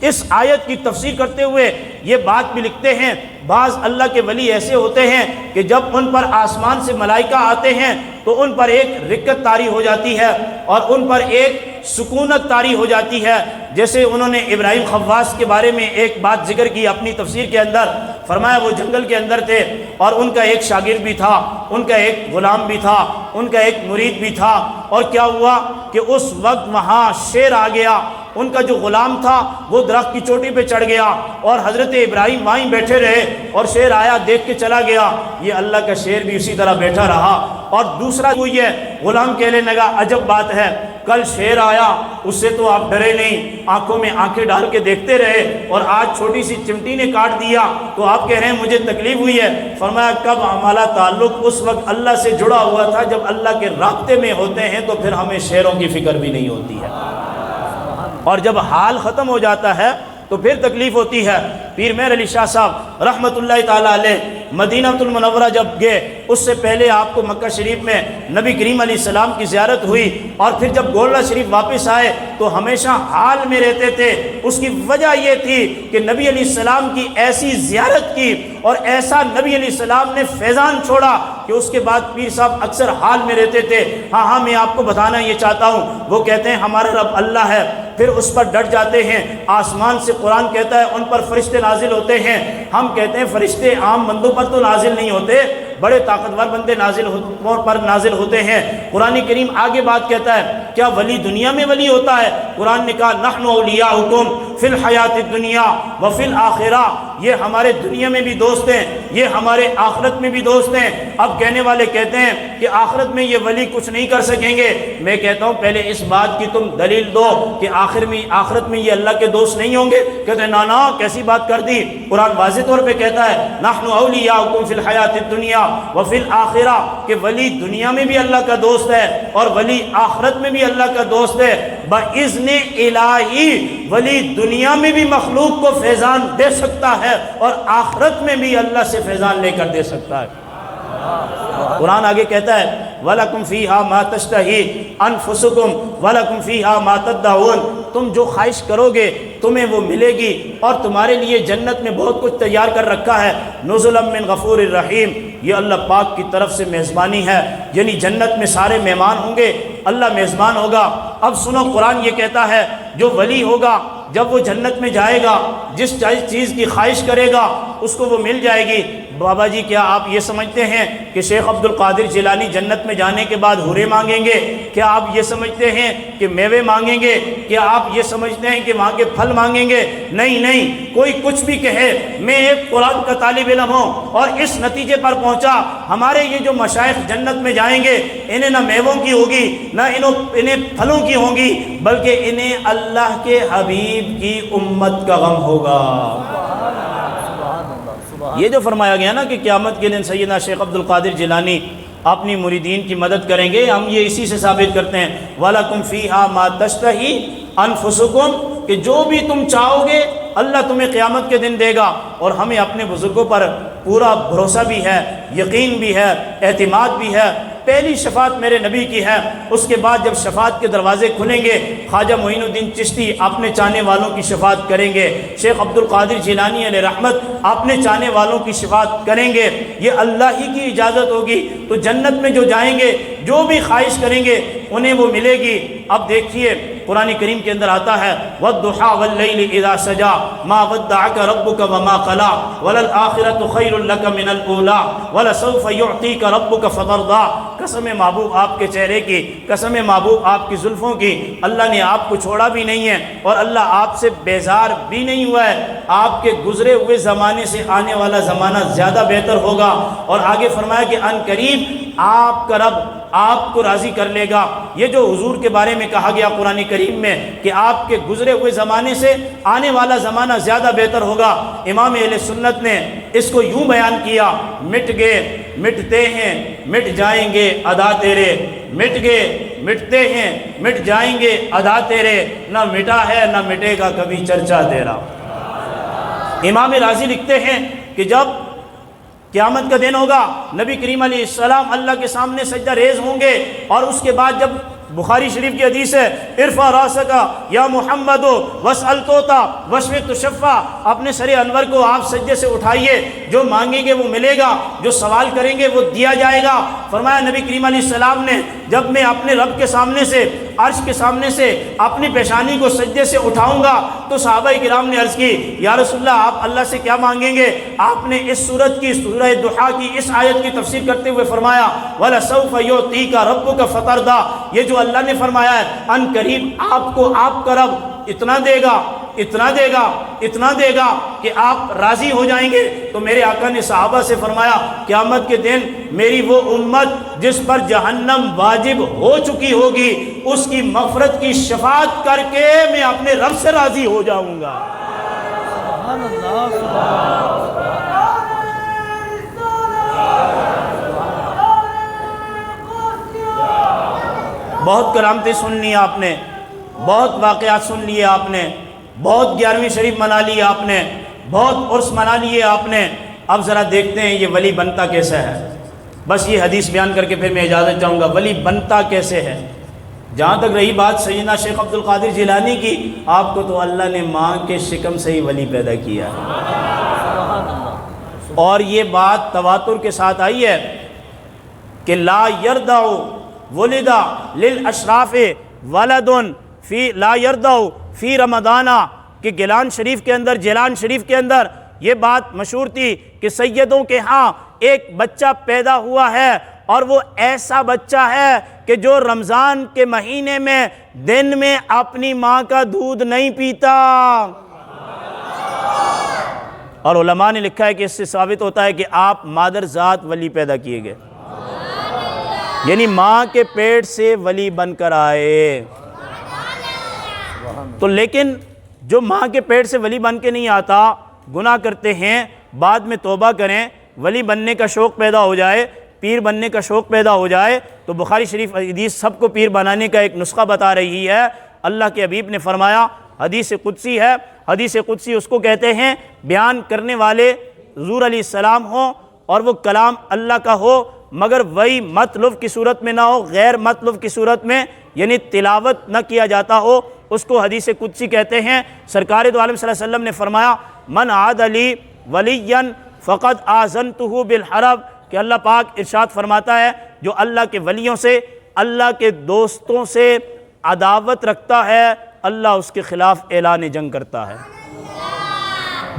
اس آیت کی تفسیر کرتے ہوئے یہ بات بھی لکھتے ہیں، بعض اللہ کے ولی ایسے ہوتے ہیں کہ جب ان پر آسمان سے ملائکہ آتے ہیں تو ان پر ایک رکت طاری ہو جاتی ہے اور ان پر ایک سکونت طاری ہو جاتی ہے۔ جیسے انہوں نے ابراہیم خواص کے بارے میں ایک بات ذکر کی اپنی تفسیر کے اندر، فرمایا وہ جنگل کے اندر تھے اور ان کا ایک شاگرد بھی تھا، ان کا ایک غلام بھی تھا، ان کا ایک مرید بھی تھا، اور کیا ہوا کہ اس وقت وہاں شیر آ گیا۔ ان کا جو غلام تھا وہ درخت کی چوٹی پہ چڑھ گیا اور حضرت ابراہیم وہیں بیٹھے رہے، اور شیر آیا دیکھ کے چلا گیا۔ یہ اللہ کا شیر بھی اسی طرح بیٹھا رہا، اور دوسرا کوئی ہے غلام کہنے لگا عجب بات ہے، کل شیر آیا اس سے تو آپ ڈرے نہیں، آنکھوں میں آنکھیں ڈال کے دیکھتے رہے، اور آج چھوٹی سی چمٹی نے کاٹ دیا تو آپ کہہ رہے ہیں مجھے تکلیف ہوئی ہے۔ فرمایا کب ہمارا تعلق اس وقت اللہ سے جڑا ہوا تھا جب اللہ کے رابطے میں ہوتے ہیں تو پھر ہمیں شیروں کی فکر بھی نہیں ہوتی ہے، اور جب حال ختم ہو جاتا ہے تو پھر تکلیف ہوتی ہے۔ پیر مہر علی شاہ صاحب رحمۃ اللہ تعالیٰ علیہ مدینہ المنورہ جب گئے، اس سے پہلے آپ کو مکہ شریف میں نبی کریم علیہ السلام کی زیارت ہوئی، اور پھر جب گولڑا شریف واپس آئے تو ہمیشہ حال میں رہتے تھے۔ اس کی وجہ یہ تھی کہ نبی علیہ السلام کی ایسی زیارت کی اور ایسا نبی علیہ السلام نے فیضان چھوڑا کہ اس کے بعد پیر صاحب اکثر حال میں رہتے تھے۔ ہاں میں آپ کو بتانا یہ چاہتا ہوں، وہ کہتے ہیں ہمارا رب اللہ ہے، پھر اس پر ڈٹ جاتے ہیں۔ آسمان سے قرآن کہتا ہے ان پر فرشتے نازل ہوتے ہیں، ہم کہتے ہیں فرشتے عام بندوں پر تو نازل نہیں ہوتے، بڑے طاقتور بندے پر نازل ہوتے ہیں۔ قرآن کریم آگے بات کہتا ہے کیا ولی دنیا میں ولی ہوتا ہے؟ قرآن نے کہا نحن اولیاؤکم فی الحیات الدنیا وفی الآخرہ، یہ ہمارے دنیا میں بھی دوست ہیں، یہ ہمارے آخرت میں بھی دوست ہیں۔ اب کہنے والے کہتے ہیں کہ آخرت میں یہ ولی کچھ نہیں کر سکیں گے۔ میں کہتا ہوں پہلے اس بات کی تم دلیل دو کہ آخرت میں یہ اللہ کے دوست نہیں ہوں گے۔ کہتے ہیں نا کیسی بات کر دی، قرآن واضح طور پہ کہتا ہے نحن اولیاؤکم فی الحیات الدنیا وفی الآخرہ، کہ ولی دنیا میں بھی اللہ کا دوست ہے اور ولی آخرت میں بھی اللہ کا دوست ہے۔ بإذن الہی ولی دنیا میں بھی مخلوق کو فیضان دے سکتا ہے اور آخرت میں بھی اللہ سے فیضان لے کر دے سکتا ہے۔ قرآن آگے کہتا ہے وَلَكُمْ فِيهَا مَا تَشْتَهِي أَنفُسُكُمْ وَلَكُمْ فِيهَا مَا تَدَّعُونَ، تم جو خواہش کرو گے تمہیں وہ ملے گی، اور تمہارے لیے جنت میں بہت کچھ تیار کر رکھا ہے۔ نُزُلًا مِّن غَفُورٍ رَحِيمٍ، یہ اللہ پاک کی طرف سے میزبانی ہے، یعنی جنت میں سارے مہمان ہوں گے، اللہ میزبان ہوگا۔ اب سنو قرآن یہ کہتا ہے جو ولی ہوگا جب وہ جنت میں جائے گا جس چیز کی خواہش کرے گا اس کو وہ مل جائے گی۔ بابا جی کیا آپ یہ سمجھتے ہیں کہ شیخ عبد القادر جیلانی جنت میں جانے کے بعد حورے مانگیں گے؟ کیا آپ یہ سمجھتے ہیں کہ میوے مانگیں گے؟ کیا آپ یہ سمجھتے ہیں کہ وہاں کے پھل مانگیں گے؟ نہیں، کوئی کچھ بھی کہے، میں ایک قرآن کا طالب علم ہوں اور اس نتیجے پر پہنچا ہمارے یہ جو مشائخ جنت میں جائیں گے انہیں نہ میووں کی ہوگی نہ انہیں پھلوں کی ہوں گی، بلکہ انہیں اللہ کے حبیب کی امت کا غم ہوگا۔ یہ جو فرمایا گیا نا کہ قیامت کے دن سیدنا شیخ عبد القادر جیلانی اپنی مریدین کی مدد کریں گے، ہم یہ اسی سے ثابت کرتے ہیں وَلَكُمْ فِيهَا مَا تَشْتَهِي أَنفُسُكُمْ، کہ جو بھی تم چاہو گے اللہ تمہیں قیامت کے دن دے گا۔ اور ہمیں اپنے بزرگوں پر پورا بھروسہ بھی ہے، یقین بھی ہے، اعتماد بھی ہے۔ پہلی شفاعت میرے نبی کی ہے، اس کے بعد جب شفاعت کے دروازے کھلیں گے خواجہ معین الدین چشتی اپنے چاہنے والوں کی شفاعت کریں گے، شیخ عبد القادر جیلانی علیہ رحمت اپنے چاہنے والوں کی شفاعت کریں گے، یہ اللہ ہی کی اجازت ہوگی۔ تو جنت میں جو جائیں گے جو بھی خواہش کریں گے انہیں وہ ملے گی۔ اب دیکھیے قرآن کریم کے اندر آتا ہے وَالضُّحَىٰ وَاللَّيْلِ إِذَا سَجَىٰ مَا وَدَّعَكَ رَبُّكَ وَمَا قَلَىٰ وَلَلْآخِرَةُ خَيْرٌ لَكَ مِنَ الْأُولَىٰ وَلَسَوْفَ يُعْطِيكَ رَبُّكَ فَتَرْضَىٰ، قسم محبوب آپ کے چہرے کی، قسم محبوب آپ کی زلفوں کی، اللہ نے آپ کو چھوڑا بھی نہیں ہے اور اللہ آپ سے بیزار بھی نہیں ہوا ہے۔ آپ کے گزرے ہوئے زمانے سے آنے والا زمانہ زیادہ بہتر ہوگا۔ اور آگے فرمایا کہ ان قریب آپ کا رب آپ کو راضی کر لے گا۔ یہ جو حضور کے بارے میں کہا گیا قرآن کریم میں کہ آپ کے گزرے ہوئے زمانے سے آنے والا زمانہ زیادہ بہتر ہوگا، امام اہل سنت نے اس کو یوں بیان کیا مٹ گئے مٹتے ہیں مٹ جائیں گے ادا تیرے، مٹ گئے مٹتے ہیں مٹ جائیں گے ادا تیرے، نہ مٹا ہے نہ مٹے گا کبھی چرچا تیرا۔ امام راضی لکھتے ہیں کہ جب قیامت کا دن ہوگا نبی کریم علیہ السلام اللہ کے سامنے سجدہ ریز ہوں گے، اور اس کے بعد جب بخاری شریف کی حدیث ہے ارفع راسک یا محمد واسأل توتا واشفع تشفع، اپنے سر انور کو آپ سجدے سے اٹھائیے، جو مانگیں گے وہ ملے گا، جو سوال کریں گے وہ دیا جائے گا۔ فرمایا نبی کریم علیہ السلام نے جب میں اپنے رب کے سامنے سے، عرش کے سامنے سے اپنی پیشانی کو سجدے سے اٹھاؤں گا تو صحابہ کرام نے عرض کی یا رسول اللہ آپ اللہ سے کیا مانگیں گے؟ آپ نے اس سورت کی، سورہ ضحیٰ کی اس آیت کی تفسیر کرتے ہوئے فرمایا وَلَسَوْفَ يُعْطِيكَ رَبُّكَ فَتَرْضَىٰ، یہ جو اللہ نے فرمایا ہے ان قریب آپ کو آپ کا رب اتنا دے گا، اتنا دے گا، اتنا دے گا کہ آپ راضی ہو جائیں گے۔ تو میرے آقا نے صحابہ سے فرمایا قیامت کے دن میری وہ امت جس پر جہنم واجب ہو چکی ہوگی اس کی مغفرت کی شفاعت کر کے میں اپنے رب سے راضی ہو جاؤں گا۔ سبحان اللہ، سبحان بہت کرامتیں سن لی آپ نے، بہت واقعات سن لیے آپ نے، بہت 11ویں شریف منا لی آپ نے، بہت عرس منا لیے آپ نے۔ اب ذرا دیکھتے ہیں یہ ولی بنتا کیسا ہے۔ بس یہ حدیث بیان کر کے پھر میں اجازت چاہوں گا، ولی بنتا کیسے ہے۔ جہاں تک رہی بات سیدنا شیخ عبد القادر جیلانی کی، آپ کو تو اللہ نے ماں کے شکم سے ہی ولی پیدا کیا ہے، اور یہ بات تواتر کے ساتھ آئی ہے کہ لا یردع ولدا للاشراف ولد فی لا یردع فی رمضان، کہ گیلان شریف کے اندر، جیلان شریف کے اندر یہ بات مشہور تھی کہ سیدوں کے ہاں ایک بچہ پیدا ہوا ہے اور وہ ایسا بچہ ہے کہ جو رمضان کے مہینے میں دن میں اپنی ماں کا دودھ نہیں پیتا۔ اور علماء نے لکھا ہے کہ اس سے ثابت ہوتا ہے کہ آپ مادر ذات ولی پیدا کیے گئے، یعنی ماں کے پیٹ سے ولی بن کر آئے۔ تو لیکن جو ماں کے پیٹ سے ولی بن کے نہیں آتا، گناہ کرتے ہیں، بعد میں توبہ کریں، ولی بننے کا شوق پیدا ہو جائے، پیر بننے کا شوق پیدا ہو جائے، تو بخاری شریف حدیث سب کو پیر بنانے کا ایک نسخہ بتا رہی ہے۔ اللہ کے حبیب نے فرمایا، حدیث قدسی ہے، حدیث قدسی اس کو کہتے ہیں بیان کرنے والے حضور علیہ السلام ہوں اور وہ کلام اللہ کا ہو، مگر وہی مطلب کی صورت میں نہ ہو، غیر مطلب کی صورت میں، یعنی تلاوت نہ کیا جاتا ہو، اس کو حدیث قدسی کہتے ہیں۔ سرکار دو عالم صلی اللہ علیہ وسلم نے فرمایا من عاد لی ولیا فقد آذنتہ بالحرب، کہ اللہ پاک ارشاد فرماتا ہے جو اللہ کے ولیوں سے، اللہ کے دوستوں سے عداوت رکھتا ہے، اللہ اس کے خلاف اعلان جنگ کرتا ہے۔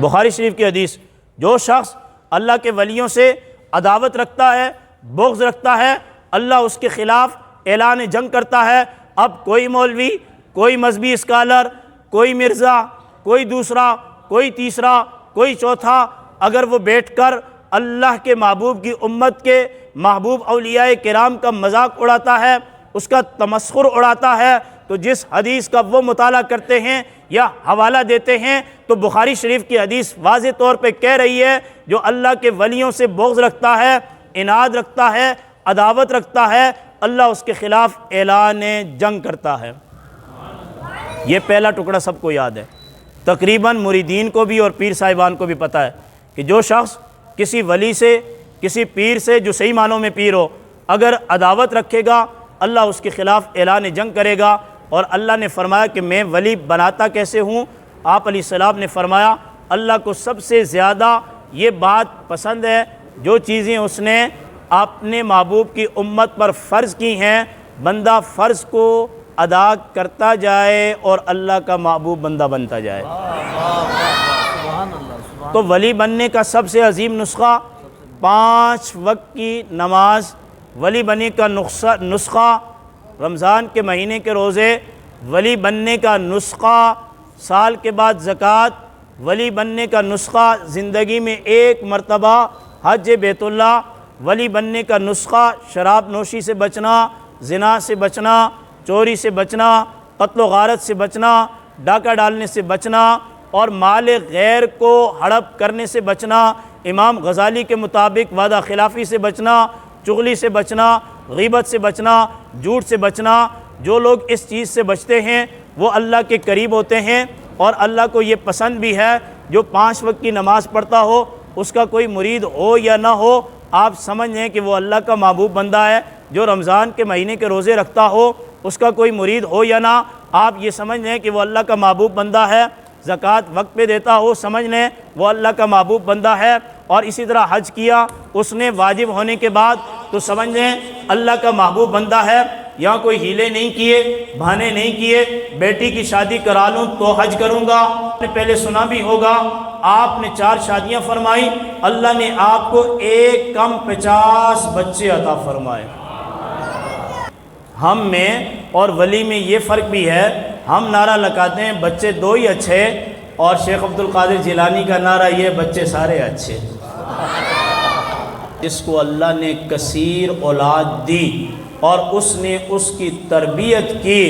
بخاری شریف کی حدیث، جو شخص اللہ کے ولیوں سے عداوت رکھتا ہے، بغض رکھتا ہے، اللہ اس کے خلاف اعلان جنگ کرتا ہے۔ اب کوئی مولوی، کوئی مذہبی اسکالر، کوئی مرزا، کوئی دوسرا، کوئی تیسرا، کوئی چوتھا، اگر وہ بیٹھ کر اللہ کے محبوب کی امت کے محبوب اولیاء کرام کا مذاق اڑاتا ہے، اس کا تمسخر اڑاتا ہے، تو جس حدیث کا وہ مطالعہ کرتے ہیں یا حوالہ دیتے ہیں، تو بخاری شریف کی حدیث واضح طور پہ کہہ رہی ہے جو اللہ کے ولیوں سے بغض رکھتا ہے، عناد رکھتا ہے، عداوت رکھتا ہے، اللہ اس کے خلاف اعلان جنگ کرتا ہے۔ یہ پہلا ٹکڑا سب کو یاد ہے، تقریباً مریدین کو بھی اور پیر صاحبان کو بھی پتہ ہے کہ جو شخص کسی ولی سے، کسی پیر سے جو صحیح معنوں میں پیر ہو، اگر عداوت رکھے گا، اللہ اس کے خلاف اعلان جنگ کرے گا۔ اور اللہ نے فرمایا کہ میں ولی بناتا کیسے ہوں؟ آپ علیہ السلام نے فرمایا اللہ کو سب سے زیادہ یہ بات پسند ہے جو چیزیں اس نے اپنے محبوب کی امت پر فرض کی ہیں، بندہ فرض کو ادا کرتا جائے اور اللہ کا محبوب بندہ بنتا جائے۔ تو ولی بننے کا سب سے عظیم نسخہ 5 وقت کی نماز، ولی بننے کا نسخہ رمضان کے مہینے کے روزے، ولی بننے کا نسخہ سال کے بعد زکوٰۃ، ولی بننے کا نسخہ زندگی میں 1 مرتبہ حج بیت اللہ، ولی بننے کا نسخہ شراب نوشی سے بچنا، زنا سے بچنا، چوری سے بچنا، قتل و غارت سے بچنا، ڈاکہ ڈالنے سے بچنا اور مال غیر کو ہڑپ کرنے سے بچنا، امام غزالی کے مطابق وعدہ خلافی سے بچنا، چغلی سے بچنا، غیبت سے بچنا، جھوٹ سے بچنا۔ جو لوگ اس چیز سے بچتے ہیں وہ اللہ کے قریب ہوتے ہیں، اور اللہ کو یہ پسند بھی ہے جو 5 وقت کی نماز پڑھتا ہو، اس کا کوئی مرید ہو یا نہ ہو، آپ سمجھ لیں کہ وہ اللہ کا محبوب بندہ ہے۔ جو رمضان کے مہینے کے روزے رکھتا ہو، اس کا کوئی مرید ہو یا نہ، آپ یہ سمجھ لیں کہ وہ اللہ کا محبوب بندہ ہے۔ زکوٰۃ وقت پہ دیتا ہو، سمجھ لیں وہ اللہ کا محبوب بندہ ہے۔ اور اسی طرح حج کیا، اس نے واجب ہونے کے بعد تو سمجھ لیں اللہ کا محبوب بندہ ہے، یہاں کوئی ہیلے نہیں کیے، بہانے نہیں کیے، بیٹی کی شادی کرا لوں تو حج کروں گا۔ آپ نے پہلے سنا بھی ہوگا، آپ نے 4 شادیاں فرمائی، اللہ نے آپ کو 1 کم 50 بچے عطا فرمائے۔ ہم میں اور ولی میں یہ فرق بھی ہے، ہم نعرہ لگاتے ہیں بچے 2 ہی اچھے، اور شیخ عبد القادر جیلانی کا نعرہ یہ بچے سارے اچھے۔ جس کو اللہ نے کثیر اولاد دی اور اس نے اس کی تربیت کی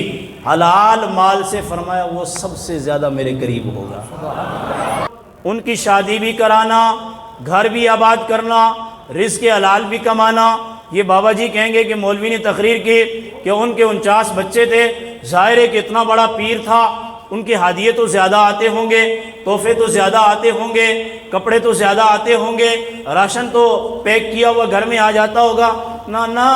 حلال مال سے، فرمایا وہ سب سے زیادہ میرے قریب ہوگا۔ ان کی شادی بھی کرانا، گھر بھی آباد کرنا، رزق حلال بھی کمانا۔ یہ بابا جی کہیں گے کہ مولوی نے تقریر کی کہ ان کے 49 بچے تھے، ظاہر ہے کہ اتنا بڑا پیر تھا، ان کے ہدیے تو زیادہ آتے ہوں گے، تحفے تو زیادہ آتے ہوں گے، کپڑے تو زیادہ آتے ہوں گے، راشن تو پیک کیا ہوا گھر میں آ جاتا ہوگا۔ نہ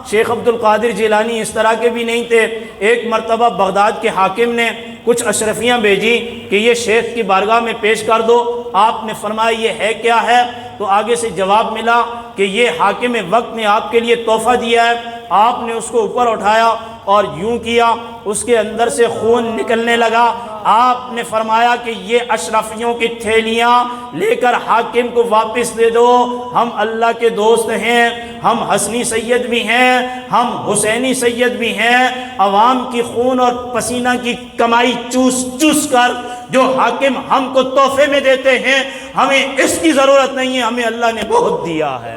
شیخ عبد القادر جیلانی اس طرح کے بھی نہیں تھے۔ ایک مرتبہ بغداد کے حاکم نے کچھ اشرفیاں بھیجی کہ یہ شیخ کی بارگاہ میں پیش کر دو۔ آپ نے فرمایا یہ ہے کیا ہے؟ تو آگے سے جواب ملا کہ یہ حاکم وقت نے آپ کے لیے تحفہ دیا ہے۔ آپ نے اس کو اوپر اٹھایا اور یوں کیا، اس کے اندر سے خون نکلنے لگا۔ آپ نے فرمایا کہ یہ اشرفیوں کی تھیلیاں لے کر حاکم کو واپس دے دو، ہم اللہ کے دوست ہیں، ہم حسنی سید بھی ہیں، ہم حسینی سید بھی ہیں۔ عوام کی خون اور پسینہ کی کمائی چوس چوس کر جو حاکم ہم کو تحفے میں دیتے ہیں، ہمیں اس کی ضرورت نہیں ہے، ہمیں اللہ نے بہت دیا ہے۔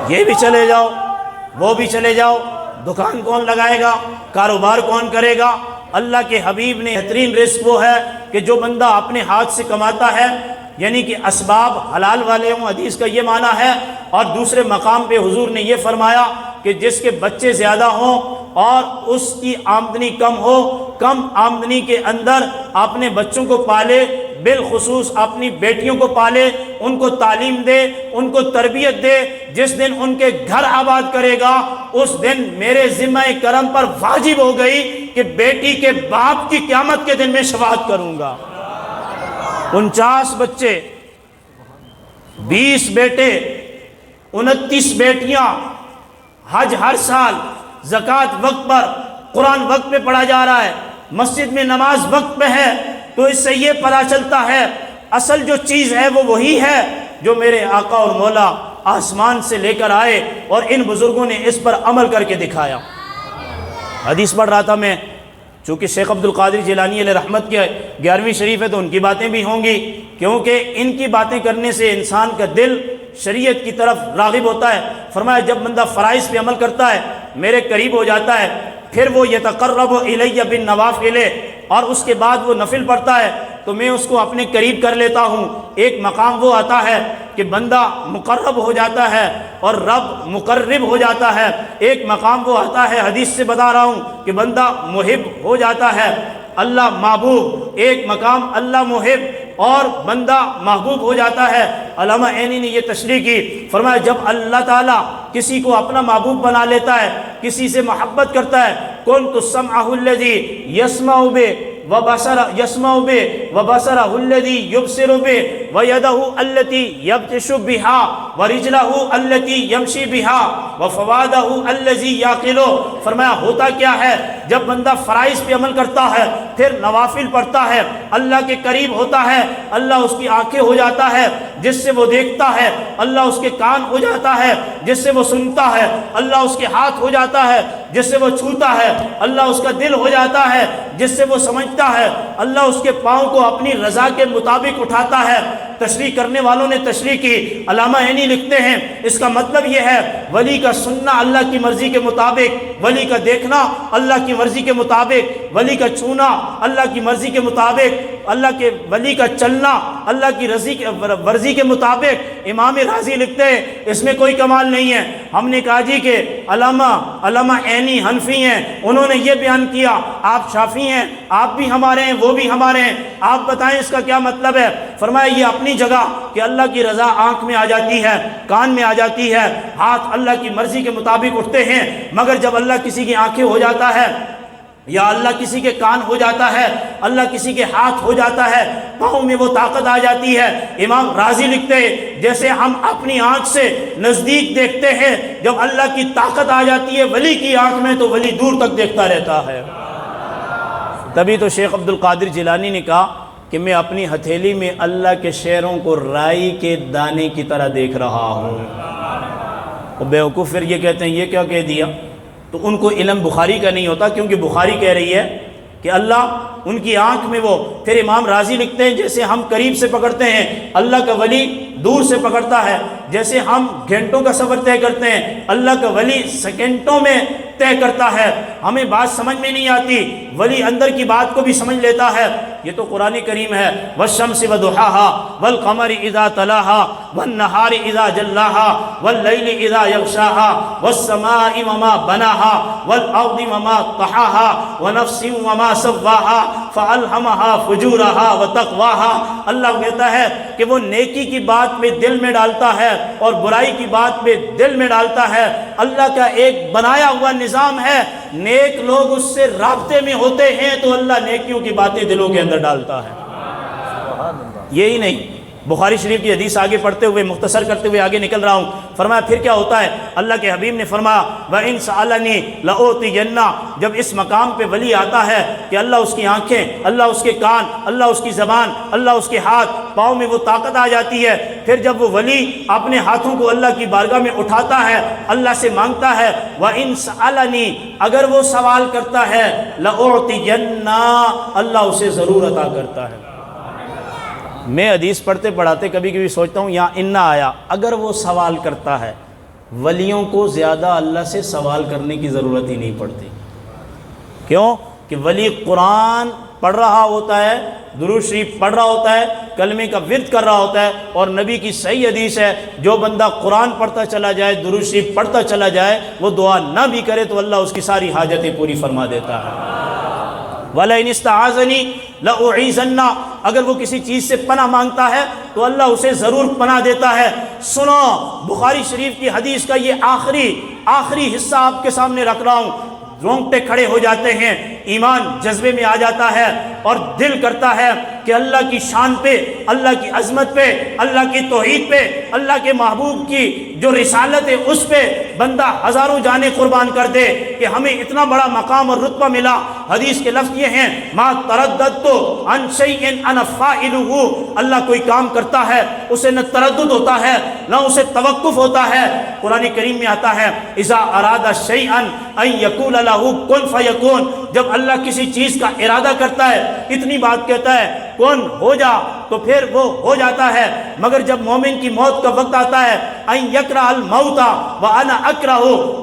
یہ بھی چلے جاؤ، وہ بھی چلے جاؤ، دکان کون لگائے گا، کاروبار کون کرے گا؟ اللہ کے حبیب نے بہترین رزق وہ ہے کہ جو بندہ اپنے ہاتھ سے کماتا ہے، یعنی کہ اسباب حلال والے ہوں، حدیث کا یہ معنی ہے۔ اور دوسرے مقام پہ حضور نے یہ فرمایا کہ جس کے بچے زیادہ ہوں اور اس کی آمدنی کم ہو، کم آمدنی کے اندر اپنے بچوں کو پالے، بالخصوص اپنی بیٹیوں کو پالے، ان کو تعلیم دے، ان کو تربیت دے۔ جس دن ان کے گھر آباد کرے گا، اس دن میرے ذمہ کرم پر واجب ہو گئی کہ بیٹی کے باپ کی قیامت کے دن میں شفاعت کروں گا۔ 49 بچے، 20 بیٹے، 29 بیٹیاں، حج ہر سال، زکوٰۃ وقت پر، قرآن وقت پہ پڑھا جا رہا ہے، مسجد میں نماز وقت پہ ہے۔ تو اس سے یہ پتہ چلتا ہے اصل جو چیز ہے وہ وہی ہے جو میرے آقا اور مولا آسمان سے لے کر آئے، اور ان بزرگوں نے اس پر عمل کر کے دکھایا۔ حدیث پڑھ رہا تھا میں، چونکہ شیخ عبد القادر جیلانی علیہ رحمت کی 11ویں شریف ہے تو ان کی باتیں بھی ہوں گی، کیونکہ ان کی باتیں کرنے سے انسان کا دل شریعت کی طرف راغب ہوتا ہے۔ فرمایا جب بندہ فرائض پہ عمل کرتا ہے میرے قریب ہو جاتا ہے، پھر وہ یتقرب الی بالنوافل، اور اس کے بعد وہ نفل پڑھتا ہے تو میں اس کو اپنے قریب کر لیتا ہوں۔ ایک مقام وہ آتا ہے کہ بندہ مقرب ہو جاتا ہے اور رب مقرب ہو جاتا ہے۔ ایک مقام وہ آتا ہے، حدیث سے بتا رہا ہوں، کہ بندہ محب ہو جاتا ہے، اللہ محبوب۔ ایک مقام اللہ محب اور بندہ محبوب ہو جاتا ہے۔ علامہ عینی نے یہ تشریح کی، فرمایا جب اللہ تعالیٰ کسی کو اپنا محبوب بنا لیتا ہے، کسی سے محبت کرتا ہے، کنت سمعہ الذی یسمع بہ وبصرہ الذی یبصر بہ ویدہ التی یبطش بہا ورجلہ التی یمشی بہا وفؤادہ الذی یعقل۔ فرمایا ہوتا کیا ہے جب بندہ فرائض پہ عمل کرتا ہے پھر نوافل پڑھتا ہے، اللہ کے قریب ہوتا ہے، اللہ اس کی آنکھیں ہو جاتا ہے جس سے وہ دیکھتا ہے، اللہ اس کے کان ہو جاتا ہے جس سے وہ سنتا ہے، اللہ اس کے ہاتھ ہو جاتا ہے جس سے وہ چھوتا ہے، اللہ اس کا دل ہو جاتا ہے جس سے وہ سمجھتا ہے، اللہ اس کے پاؤں کو اپنی رضا کے مطابق اٹھاتا ہے۔ تشریح کرنے والوں نے تشریح کی، علامہ عینی لکھتے ہیں اس کا مطلب یہ ہے ولی کا سننا اللہ کی مرضی کے مطابق، ولی کا دیکھنا اللہ کی مرضی کے مطابق، ولی کا چھونا اللہ کی مرضی کے مطابق، اللہ کے ولی کا چلنا اللہ کی مرضی کے مطابق۔ امام رازی لکھتے ہیں اس میں کوئی کمال نہیں ہے۔ ہم نے کہا جی کہ علامہ عینی حنفی ہیں، انہوں نے یہ بیان کیا، آپ شافعی ہیں، آپ بھی ہمارے ہیں وہ بھی ہمارے ہیں، آپ بتائیں اس کا کیا مطلب ہے؟ فرمایا یہ اپنی جگہ کہ اللہ کی رضا آنکھ میں آ جاتی ہے، کان میں آ جاتی ہے، ہاتھ اللہ کی مرضی کے مطابق اٹھتے ہیں، مگر جب اللہ کسی کی آنکھیں ہو جاتا ہے یا اللہ کسی کے کان ہو جاتا ہے، اللہ کسی کے ہاتھ ہو جاتا ہے، پاؤں میں وہ طاقت آ جاتی ہے۔ امام راضی لکھتے ہیں جیسے ہم اپنی آنکھ سے نزدیک دیکھتے ہیں، جب اللہ کی طاقت آ جاتی ہے ولی کی آنکھ میں تو ولی دور تک دیکھتا رہتا ہے۔ تبھی تو شیخ عبد القادر جیلانی نے کہا کہ میں اپنی ہتھیلی میں اللہ کے شعروں کو رائی کے دانے کی طرح دیکھ رہا ہوں۔ وہ بیوقوف پھر یہ کہتے ہیں یہ کیا کہہ دیا؟ تو ان کو علم بخاری کا نہیں ہوتا، کیونکہ بخاری کہہ رہی ہے کہ اللہ ان کی آنکھ میں وہ۔ پھر امام راضی لکھتے ہیں جیسے ہم قریب سے پکڑتے ہیں اللہ کا ولی دور سے پکڑتا ہے، جیسے ہم گھنٹوں کا سفر طے کرتے ہیں اللہ کا ولی سیکنڈوں میں طے کرتا ہے۔ ہمیں بات سمجھ میں نہیں آتی، ولی اندر کی بات کو بھی سمجھ لیتا ہے۔ یہ تو قرآن کریم ہے، والشمس وضحاها والقمر اذا تلاها والنهار اذا جلاها والليل اذا يغشاها والسماء وما بناها والارض وما طحاها ونفس وما سواها فالهمها فجورها وتقواها۔ اللہ کہتا ہے کہ وہ نیکی کی بات میں دل میں ڈالتا ہے اور برائی کی بات میں دل میں ڈالتا ہے۔ اللہ کا ایک بنایا ہوا نظام ہے، نیک لوگ اس سے رابطے میں ہوتے ہیں تو اللہ نیکیوں کی باتیں دلوں کے اندر ڈالتا ہے۔ یہی نہیں، بخاری شریف کی حدیث آگے پڑھتے ہوئے مختصر کرتے ہوئے آگے نکل رہا ہوں، فرمایا پھر کیا ہوتا ہے؟ اللہ کے حبیب نے فرمایا وَإِن سَأَلَنِي لَأُعْطِيَنَّ۔ جب اس مقام پہ ولی آتا ہے کہ اللہ اس کی آنکھیں، اللہ اس کے کان، اللہ اس کی زبان، اللہ اس کے ہاتھ، پاؤں میں وہ طاقت آ جاتی ہے، پھر جب وہ ولی اپنے ہاتھوں کو اللہ کی بارگاہ میں اٹھاتا ہے، اللہ سے مانگتا ہے وَإِن سَأَلَنِي، اگر وہ سوال کرتا ہے لَأُعْطِيَنَّ، اللہ اسے ضرور عطا کرتا ہے۔ میں حدیث پڑھتے پڑھاتے کبھی کبھی سوچتا ہوں یہاں انّا آیا، اگر وہ سوال کرتا ہے، ولیوں کو زیادہ اللہ سے سوال کرنے کی ضرورت ہی نہیں پڑتی۔ کیوں کہ ولی قرآن پڑھ رہا ہوتا ہے، درود شریف پڑھ رہا ہوتا ہے، کلمے کا ورد کر رہا ہوتا ہے، اور نبی کی صحیح حدیث ہے جو بندہ قرآن پڑھتا چلا جائے، درود شریف پڑھتا چلا جائے، وہ دعا نہ بھی کرے تو اللہ اس کی ساری حاجتیں پوری فرما دیتا ہے۔ وَلَئِنِ اسْتَعَاذَنِي لَأُعِيذَنَّ، اگر وہ کسی چیز سے پناہ مانگتا ہے تو اللہ اسے ضرور پناہ دیتا ہے۔ سنو، بخاری شریف کی حدیث کا یہ آخری حصہ آپ کے سامنے رکھ رہا ہوں، رونگٹے کھڑے ہو جاتے ہیں، ایمان جذبے میں آ جاتا ہے اور دل کرتا ہے کہ اللہ کی شان پہ، اللہ کی عظمت پہ، اللہ کی توحید پہ، اللہ کے محبوب کی جو رسالت ہے اس پہ بندہ ہزاروں جانیں قربان کر دے کہ ہمیں اتنا بڑا مقام اور رتبہ ملا۔ حدیث کے لفظ یہ ہیں ما ترددت عن شیء انا فاعلہ، اللہ کوئی کام کرتا ہے اسے نہ تردد ہوتا ہے نہ اسے توقف ہوتا ہے۔ قرآن کریم میں آتا ہے اذا اراد شیئا ان یقول له کن فیکون، جب اللہ کسی چیز کا ارادہ کرتا ہے، اتنی بات کہتا ہے کون ہو جا تو پھر وہ ہو جاتا ہے۔ مگر جب مومن کی موت کا وقت آتا ہے ان یکرہ الموت وانا اکرہ،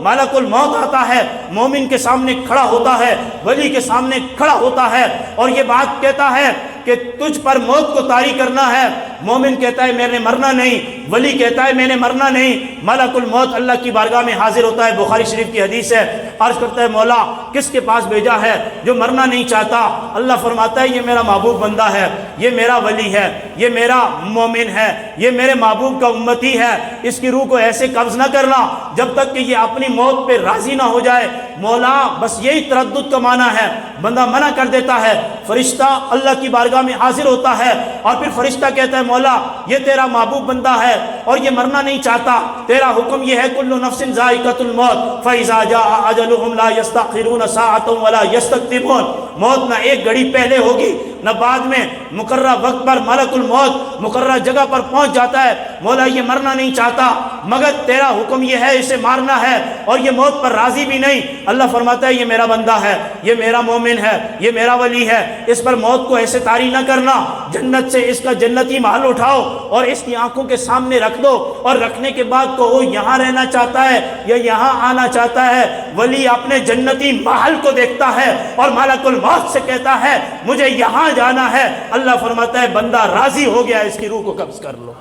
ملک الموت آتا ہے، مومن کے سامنے کھڑا ہوتا ہے، ولی کے سامنے کھڑا ہوتا ہے اور یہ بات کہتا ہے کہ تجھ پر موت کو طاری کرنا ہے۔ مومن کہتا ہے میں نے مرنا نہیں، ولی کہتا ہے میں نے مرنا نہیں۔ ملک الموت اللہ کی بارگاہ میں حاضر ہوتا ہے، بخاری شریف کی حدیث ہے، عرض کرتا ہے مولا کس کے پاس بھیجا ہے جو مرنا نہیں چاہتا؟ اللہ فرماتا ہے یہ میرا محبوب بندہ ہے، یہ میرا ولی ہے، یہ میرا مومن ہے، یہ میرے محبوب کا امتی ہے، اس کی روح کو ایسے قبض نہ کرنا جب تک کہ یہ اپنی موت پہ راضی نہ ہو جائے۔ مولا بس یہی تردد کا معنی ہے، بندہ منع کر دیتا ہے، فرشتہ اللہ کی بارگاہ میں حاضر ہوتا ہے اور پھر فرشتہ کہتا ہے مولا یہ تیرا محبوب بندہ ہے اور یہ مرنا نہیں چاہتا، تیرا حکم یہ ہے کل نفس ذائقۃ الموت فاذا جاء اجلهم لا يستأخرون ساعة ولا يستقدمون، موت نہ ایک گھڑی پہلے ہوگی نہ بعد میں، مقررہ وقت پر ملک الموت مقررہ جگہ پر پہنچ جاتا ہے۔ مولا یہ مرنا نہیں چاہتا مگر تیرا حکم یہ ہے اسے مارنا ہے اور یہ موت پر راضی بھی نہیں۔ اللہ فرماتا ہے یہ میرا بندہ ہے، یہ میرا مومن ہے، یہ میرا ولی ہے، اس پر موت کو ایسے طاری نہ کرنا، جنت سے اس کا جنتی محل اٹھاؤ اور اس کی آنکھوں کے سامنے رکھ دو اور رکھنے کے بعد کہو یہاں رہنا چاہتا ہے یا یہاں آنا چاہتا ہے۔ ولی اپنے جنتی محل کو دیکھتا ہے اور ملک الموت سے کہتا ہے مجھے یہاں جانا ہے۔ اللہ فرماتا ہے بندہ راضی ہو گیا، اس کی روح کو قبض کر لو۔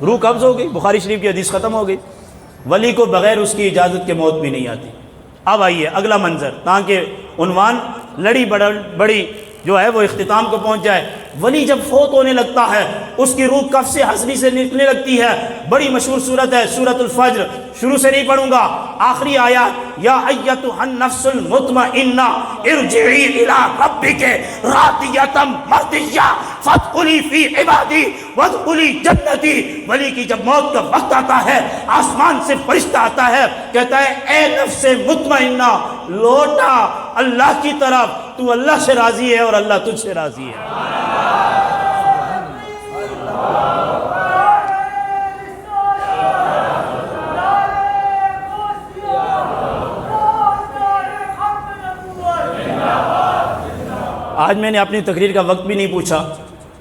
روح قبض ہو گئی، بخاری شریف کی حدیث ختم ہو گئی۔ ولی کو بغیر اس کی اجازت کے موت بھی نہیں آتی۔ اب آئیے اگلا منظر، تاکہ عنوان لڑی بڑی جو ہے وہ اختتام کو پہنچ جائے۔ ولی جب فوت ہونے لگتا ہے اس کی روح کف سے ہنسلی سے نکلنے لگتی ہے. بڑی مشہور صورت ہے سورۃ الفجر. شروع سے نہیں پڑھوں گا, آخری آیات, یا ایتھا النفس المطمئنہ ارجعی الی ربک راضیۃ مرضیہ فادخلی فی عبادی وادخلی جنتی. ولی کی جب موت کا وقت آتا ہے آسمان سے فرشتہ آتا ہے, کہتا ہے اے نفس مطمئنہ لوٹا اللہ کی طرف, تو اللہ سے راضی ہے اور اللہ تجھ سے راضی ہے. آج میں نے اپنی تقریر کا وقت بھی نہیں پوچھا,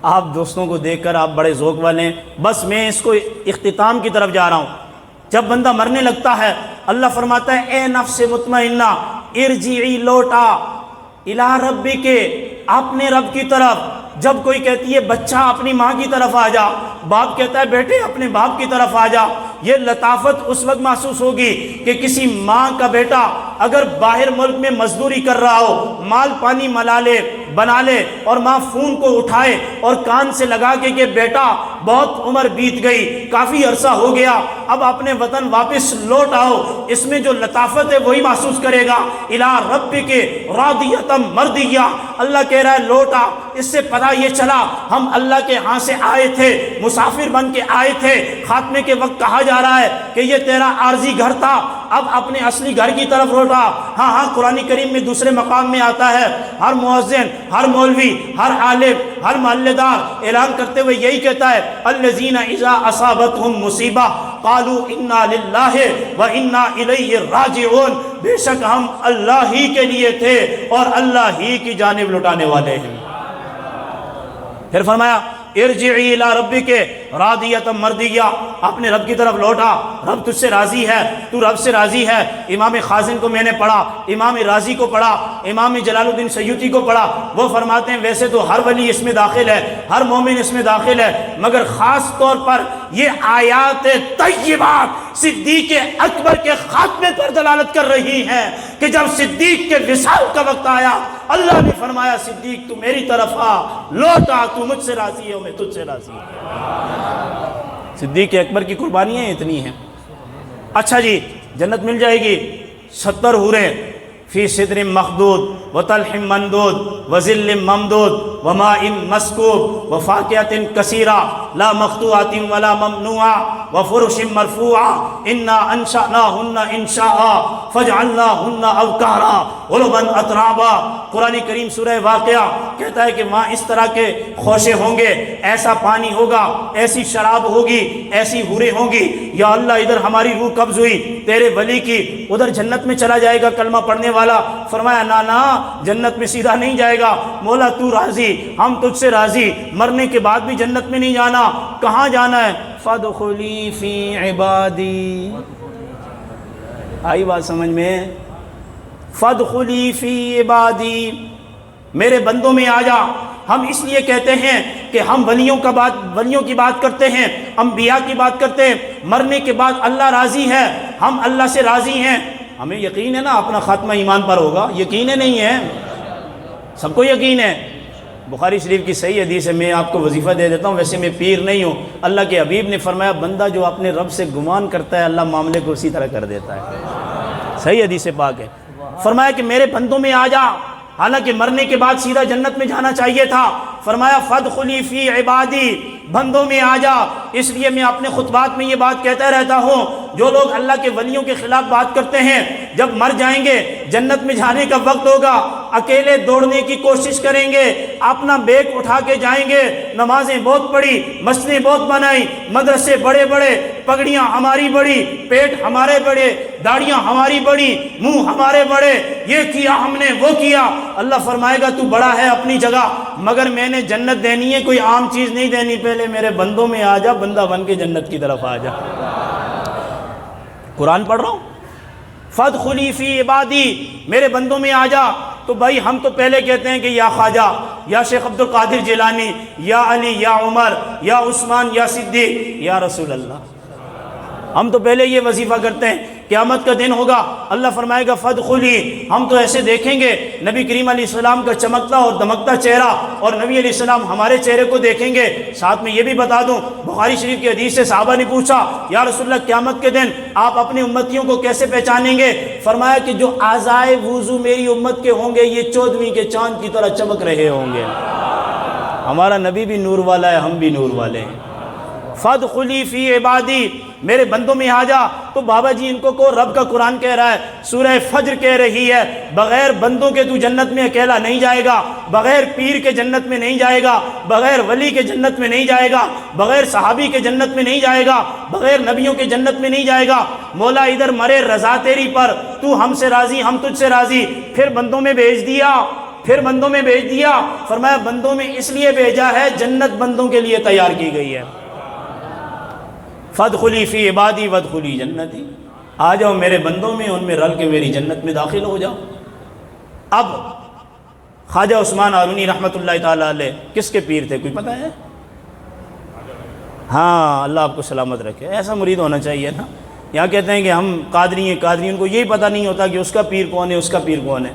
آپ دوستوں کو دیکھ کر آپ بڑے ذوق والے ہیں, بس میں اس کو اختتام کی طرف جا رہا ہوں. جب بندہ مرنے لگتا ہے اللہ فرماتا ہے اے نفس مطمئنہ ارجعی لوٹا الی ربک اپنے رب کی طرف. جب کوئی کہتی ہے بچہ اپنی ماں کی طرف آ جا, باپ کہتا ہے بیٹے اپنے باپ کی طرف آ جا, یہ لطافت اس وقت محسوس ہوگی کہ کسی ماں کا بیٹا اگر باہر ملک میں مزدوری کر رہا ہو, مال پانی ملا لے بنا لے, اور ماں فون کو اٹھائے اور کان سے لگا کے کہ بیٹا بہت عمر بیت گئی, کافی عرصہ ہو گیا, اب اپنے وطن واپس لوٹ آؤ, اس میں جو لطافت ہے وہی محسوس کرے گا. الی ربک راضیۃ مرضیہ, اللہ کہہ رہا ہے لوٹا. اس سے پتہ یہ چلا ہم اللہ کے ہاں سے آئے تھے, مسافر بن کے آئے تھے. خاتمے کے وقت کہا جا رہا ہے کہ یہ تیرا عارضی گھر تھا, اب اپنے اصلی گھر کی طرف لوٹا. ہاں قرآن کریم میں دوسرے مقام میں آتا ہے, ہر مؤذن, ہر مولوی, ہر عالم, ہر محلے دار اعلان کرتے ہوئے یہی کہتا ہے الذین اذا اصابتهم مصیبہ قالوا انا للہ وانا الیہ راجعون. بے شک ہم اللہ ہی کے لیے تھے اور اللہ ہی کی جانب لوٹانے والے ہیں. پھر فرمایا ارجعی الی ربک راضیۃ مرضیہ, اپنے رب کی طرف لوٹا, رب تجھ سے راضی ہے, تو رب سے راضی ہے. امام خازن کو میں نے پڑھا, امام رازی کو پڑھا, امام جلال الدین سیوطی کو پڑھا. وہ فرماتے ہیں ویسے تو ہر ولی اس میں داخل ہے, ہر مومن اس میں داخل ہے, مگر خاص طور پر یہ آیات طیبات صدیق اکبر کے خاتمے پر دلالت کر رہی ہیں کہ جب صدیق کے وصال کا وقت آیا اللہ نے فرمایا صدیق تو میری طرف آ, لوٹا, تو مجھ سے راضی ہے میں تجھ سے راضی ہوں. صدیق اکبر کی قربانیاں اتنی ہیں. اچھا جی, جنت مل جائے گی. 70 حوریں فی صدر مخدود وطلح مندود وظل ممدود وماء مسکوب وفاکہۃ کثیرہ لا مقطوعۃ ولا ممنوعہ وفرش مرفوعہ انا انشأناہن انشاء فجعلناہن ابکارا عربا اترابا. قرآن کریم سورہ واقعہ کہتا ہے کہ وہاں اس طرح کے خوشے ہوں گے, ایسا پانی ہوگا, ایسی شراب ہوگی, ایسی حوریں ہوں گی. یا اللہ ادھر ہماری روح قبض ہوئی تیرے ولی کی, ادھر جنت میں چلا جائے گا کلمہ پڑھنے والا. فرمایا نا جنت میں سیدھا نہیں جائے گا, مولا تو راضی, ہم تجھ سے راضی, مرنے کے بعد بھی جنت میں نہیں جانا. کہاں جانا ہے؟ فادخلی فی عبادی. آئی بات سمجھ میں؟ فادخلی فی عبادی, میرے بندوں میں آ جا. ہم اس لیے کہتے ہیں کہ ہم ولیوں کی بات کرتے ہیں, انبیاء کی بات کرتے ہیں. مرنے کے بعد اللہ راضی ہے, ہم اللہ سے راضی ہیں. ہمیں یقین ہے نا اپنا خاتمہ ایمان پر ہوگا, یقین ہے نہیں ہے؟ سب کو یقین ہے. بخاری شریف کی صحیح حدیث ہے, میں آپ کو وظیفہ دے دیتا ہوں, ویسے میں پیر نہیں ہوں. اللہ کے حبیب نے فرمایا بندہ جو اپنے رب سے گمان کرتا ہے اللہ معاملے کو اسی طرح کر دیتا ہے. صحیح حدیث پاک ہے. فرمایا کہ میرے بندوں میں آ جا, حالانکہ مرنے کے بعد سیدھا جنت میں جانا چاہیے تھا. فرمایا فادخلی فی عبادی, بندوں میں آ جا. اس لیے میں اپنے خطبات میں یہ بات کہتا رہتا ہوں, جو لوگ اللہ کے ولیوں کے خلاف بات کرتے ہیں جب مر جائیں گے جنت میں جانے کا وقت ہوگا اکیلے دوڑنے کی کوشش کریں گے, اپنا بیگ اٹھا کے جائیں گے. نمازیں بہت پڑھی, مسجدیں بہت بنائی, مدرسے بڑے بڑے, پگڑیاں ہماری بڑی, پیٹ ہمارے بڑے, داڑیاں ہماری بڑی, منہ ہمارے بڑے, یہ کیا ہم نے وہ کیا. اللہ فرمائے گا تو بڑا ہے اپنی جگہ, مگر میں نے جنت دینی ہے, کوئی عام چیز نہیں دینی. پہلے میرے بندوں میں آ جا, بندہ بن کے جنت کی طرف آ جا. قرآن پڑھ رہا ہوں, فادخلی فی عبادی, میرے بندوں میں آ جا. تو بھائی ہم تو پہلے کہتے ہیں کہ یا خواجہ, یا شیخ عبد القادر جیلانی, یا علی, یا عمر, یا عثمان, یا صدیق, یا رسول اللہ. ہم تو پہلے یہ وظیفہ کرتے ہیں قیامت کا دن ہوگا، اللہ فرمائے گا فادخلی، ہم تو ایسے دیکھیں گے نبی کریم علیہ السلام کا چمکتا اور دمکتا چہرہ، اور نبی علیہ السلام ہمارے چہرے کو دیکھیں گے۔ ساتھ میں یہ بھی بتا دوں، بخاری شریف کی حدیث سے صحابہ نے پوچھا یا رسول اللہ قیامت کے دن آپ اپنے امتیوں کو کیسے پہچانیں گے؟ فرمایا کہ جو اعضائے وضو میری امت کے ہوں گے یہ 14ویں کے چاند کی طرح چمک رہے ہوں گے۔ ہمارا نبی بھی نور والا ہے، ہم بھی نور والے ہیں۔ فادخلی فی عبادی، میرے بندوں میں آ جا۔ تو بابا جی ان کو رب کا قرآن کہہ رہا ہے، سورہ فجر کہہ رہی ہے بغیر بندوں کے تو جنت میں اکیلا نہیں جائے گا، بغیر پیر کے جنت میں نہیں جائے گا، بغیر ولی کے جنت میں نہیں جائے گا، بغیر صحابی کے جنت میں نہیں جائے گا، بغیر نبیوں کے جنت میں نہیں جائے گا۔ مولا ادھر مرے رضا تیری پر، تو ہم سے راضی ہم تجھ سے راضی۔ پھر بندوں میں بھیج دیا، فرمایا بندوں میں اس لیے بھیجا ہے جنت بندوں کے لیے تیار کی گئی ہے۔ فادخلی فی عبادی وادخلی جنتی، آ جاؤ میرے بندوں میں، ان میں رل کے میری جنت میں داخل ہو جاؤ۔ اب خواجہ عثمان ہارونی رحمۃ اللہ تعالیٰ علیہ کس کے پیر تھے، کوئی پتہ ہے؟ ہاں، اللہ آپ کو سلامت رکھے، ایسا مرید ہونا چاہیے نا۔ یہاں کہتے ہیں کہ ہم قادری ہیں، ان کو یہی پتہ نہیں ہوتا کہ اس کا پیر کون ہے، اس کا پیر کون ہے۔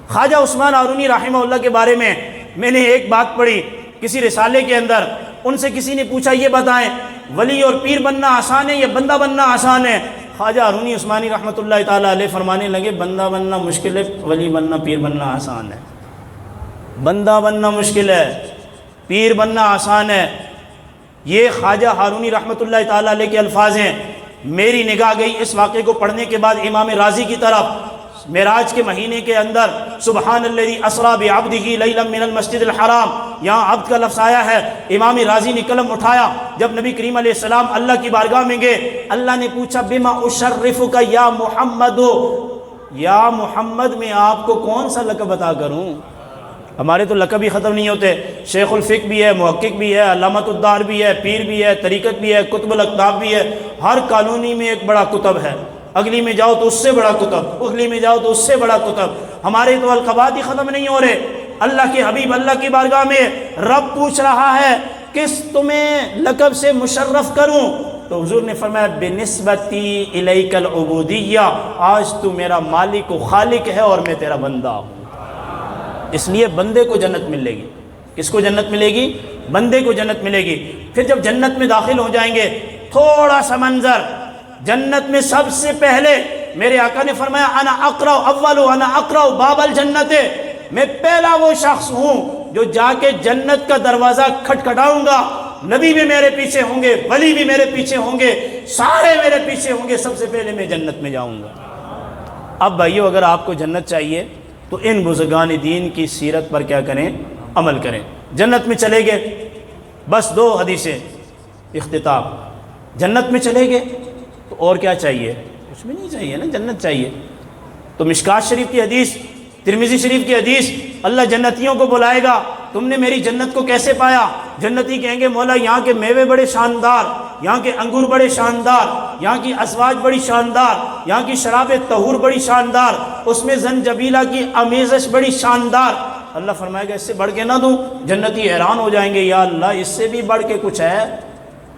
خواجہ عثمان ہارونی رحمہ اللہ کے بارے میں نے ایک بات پڑھی کسی رسالے کے اندر، ان سے کسی نے پوچھا یہ بتائیں ولی اور پیر بننا آسان ہے یا بندہ بننا آسان ہے؟ خواجہ ہارونی عثمانی رحمۃ اللہ تعالیٰ علیہ فرمانے لگے بندہ بننا مشکل ہے، ولی بننا پیر بننا آسان ہے۔ بندہ بننا مشکل ہے، پیر بننا آسان ہے۔ یہ خواجہ ہارونی رحمۃ اللہ تعالیٰ علیہ کے الفاظ ہیں۔ میری نگاہ گئی اس واقعے کو پڑھنے کے بعد امام راضی کی طرف۔ معراج کے مہینے کے اندر سبحان الذی اسریٰ بعبدہ لیلا من المسجد الحرام، یہاں عبد کا لفظ آیا ہے۔ امام راضی نے قلم اٹھایا، جب نبی کریم علیہ السلام اللہ کی بارگاہ میں گئے، اللہ نے پوچھا بما اشرفک یا محمد، یا محمد میں آپ کو کون سا لقب عطا کروں؟ ہمارے تو لقب ہی ختم نہیں ہوتے، شیخ الفقہ بھی ہے، محقق بھی ہے، علامۃ الدار بھی ہے، پیر بھی ہے، طریقت بھی ہے، کتب الاقطاب بھی ہے۔ ہر کالونی میں ایک بڑا کتب ہے، اگلی میں جاؤ تو اس سے بڑا کتب، اگلی میں جاؤ تو اس سے بڑا کتب۔ ہمارے تو القابات ہی ختم نہیں ہو رہے۔ اللہ کے حبیب اللہ کی بارگاہ میں رب پوچھ رہا ہے کس تمہیں لقب سے مشرف کروں؟ تو حضور نے فرمایا بنسبتی الیک العبودیہ، آج تو میرا مالک و خالق ہے اور میں تیرا بندہ ہوں۔ اس لیے بندے کو جنت ملے گی۔ کس کو جنت ملے گی؟ بندے کو جنت ملے گی۔ پھر جب جنت میں داخل ہو جائیں گے، تھوڑا سا منظر، جنت میں سب سے پہلے میرے آقا نے فرمایا انا اقرأ اول انا اقرأ باب الجنت، میں پہلا وہ شخص ہوں جو جا کے جنت کا دروازہ کھٹکھٹاؤں گا۔ نبی بھی میرے پیچھے ہوں گے، ولی بھی میرے پیچھے ہوں گے، سارے میرے پیچھے ہوں گے، سب سے پہلے میں جنت میں جاؤں گا۔ اب بھائیو، اگر آپ کو جنت چاہیے تو ان بزرگان دین کی سیرت پر کیا کریں؟ عمل کریں۔ جنت میں چلے گئے، بس 2 حدیثیں اختتام، جنت میں چلے گئے تو اور کیا چاہیے؟ کچھ بھی نہیں چاہیے نا، جنت چاہیے۔ تو مشکات شریف کی حدیث، ترمذی شریف کی حدیث، اللہ جنتیوں کو بلائے گا تم نے میری جنت کو کیسے پایا؟ جنتی کہیں گے مولا یہاں کے میوے بڑے شاندار، یہاں کے انگور بڑے شاندار، یہاں کی ازواج بڑی شاندار، یہاں کی شراب طہور بڑی شاندار، اس میں زنجبیلہ کی آمیزش بڑی شاندار۔ اللہ فرمائے گا اس سے بڑھ کے نہ دوں؟ جنتی حیران ہو جائیں گے، یا اللہ اس سے بھی بڑھ کے کچھ ہے؟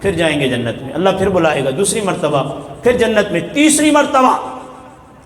پھر جائیں گے جنت میں، اللہ پھر بلائے گا دوسری مرتبہ، پھر جنت میں تیسری مرتبہ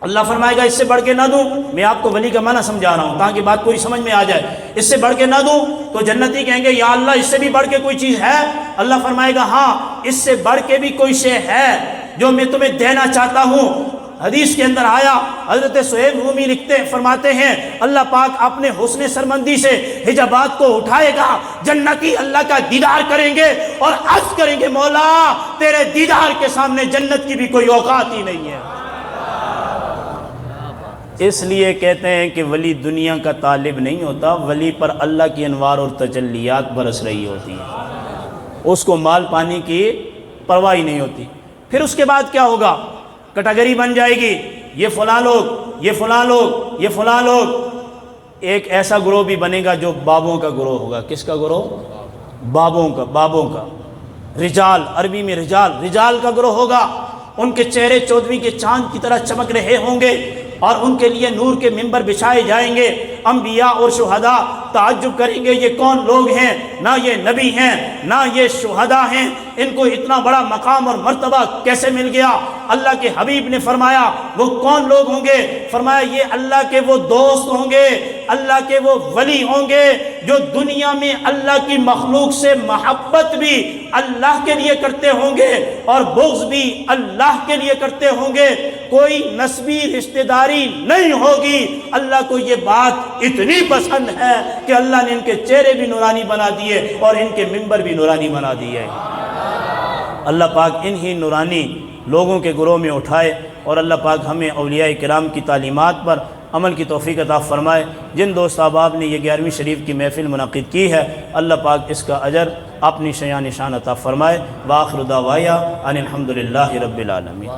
اللہ فرمائے گا اس سے بڑھ کے نہ دوں؟ میں آپ کو ولی کا معنی سمجھا رہا ہوں تاکہ بات پوری سمجھ میں آ جائے۔ اس سے بڑھ کے نہ دوں؟ تو جنتی کہیں گے یا اللہ اس سے بھی بڑھ کے کوئی چیز ہے؟ اللہ فرمائے گا ہاں اس سے بڑھ کے بھی کوئی شے ہے جو میں تمہیں دینا چاہتا ہوں۔ حدیث کے اندر آیا، حضرت سہیب رومی فرماتے ہیں اللہ پاک اپنے حسن سرمندی سے حجابات کو اٹھائے گا، جنتی اللہ کا دیدار کریں گے اور عرض کریں گے مولا تیرے دیدار کے سامنے جنت کی بھی کوئی اوقات ہی نہیں ہے۔ اس لیے کہتے ہیں کہ ولی دنیا کا طالب نہیں ہوتا، ولی پر اللہ کی انوار اور تجلیات برس رہی ہوتی ہیں، اس کو مال پانی کی پرواہ ہی نہیں ہوتی۔ پھر اس کے بعد کیا ہوگا؟ کیٹیگری بن جائے گی، یہ فلاں لوگ، یہ فلاں لوگ، یہ فلاں لوگ۔ ایک ایسا گروہ بھی بنے گا جو بابوں کا گروہ ہوگا۔ کس کا گروہ؟ بابوں کا، بابوں کا۔ رجال، عربی میں رجال، رجال کا گروہ ہوگا۔ ان کے چہرے 14ویں کے چاند کی طرح چمک رہے ہوں گے، اور ان کے لیے نور کے منبر بچھائے جائیں گے۔ انبیاء اور شہداء تعجب کریں گے یہ کون لوگ ہیں، نہ یہ نبی ہیں نہ یہ شہداء ہیں، ان کو اتنا بڑا مقام اور مرتبہ کیسے مل گیا؟ اللہ کے حبیب نے فرمایا وہ کون لوگ ہوں گے؟ فرمایا یہ اللہ کے وہ دوست ہوں گے، اللہ کے وہ ولی ہوں گے جو دنیا میں اللہ کی مخلوق سے محبت بھی اللہ کے لیے کرتے ہوں گے اور بغض بھی اللہ کے لیے کرتے ہوں گے، کوئی نسبی رشتہ داری نہیں ہوگی۔ اللہ کو یہ بات اتنی پسند ہے کہ اللہ نے ان کے چہرے بھی نورانی بنا دیے اور ان کے منبر بھی نورانی بنا دیے۔ اللہ پاک انہی نورانی لوگوں کے گروہ میں اٹھائے اور اللہ پاک ہمیں اولیاء کرام کی تعلیمات پر عمل کی توفیق عطا فرمائے۔ جن دوست احباب نے یہ 11ویں شریف کی محفل منعقد کی ہے، اللہ پاک اس کا اجر اپنی شان عطا فرمائے۔ وآخر دعوایا ان الحمدللہ رب العالمین۔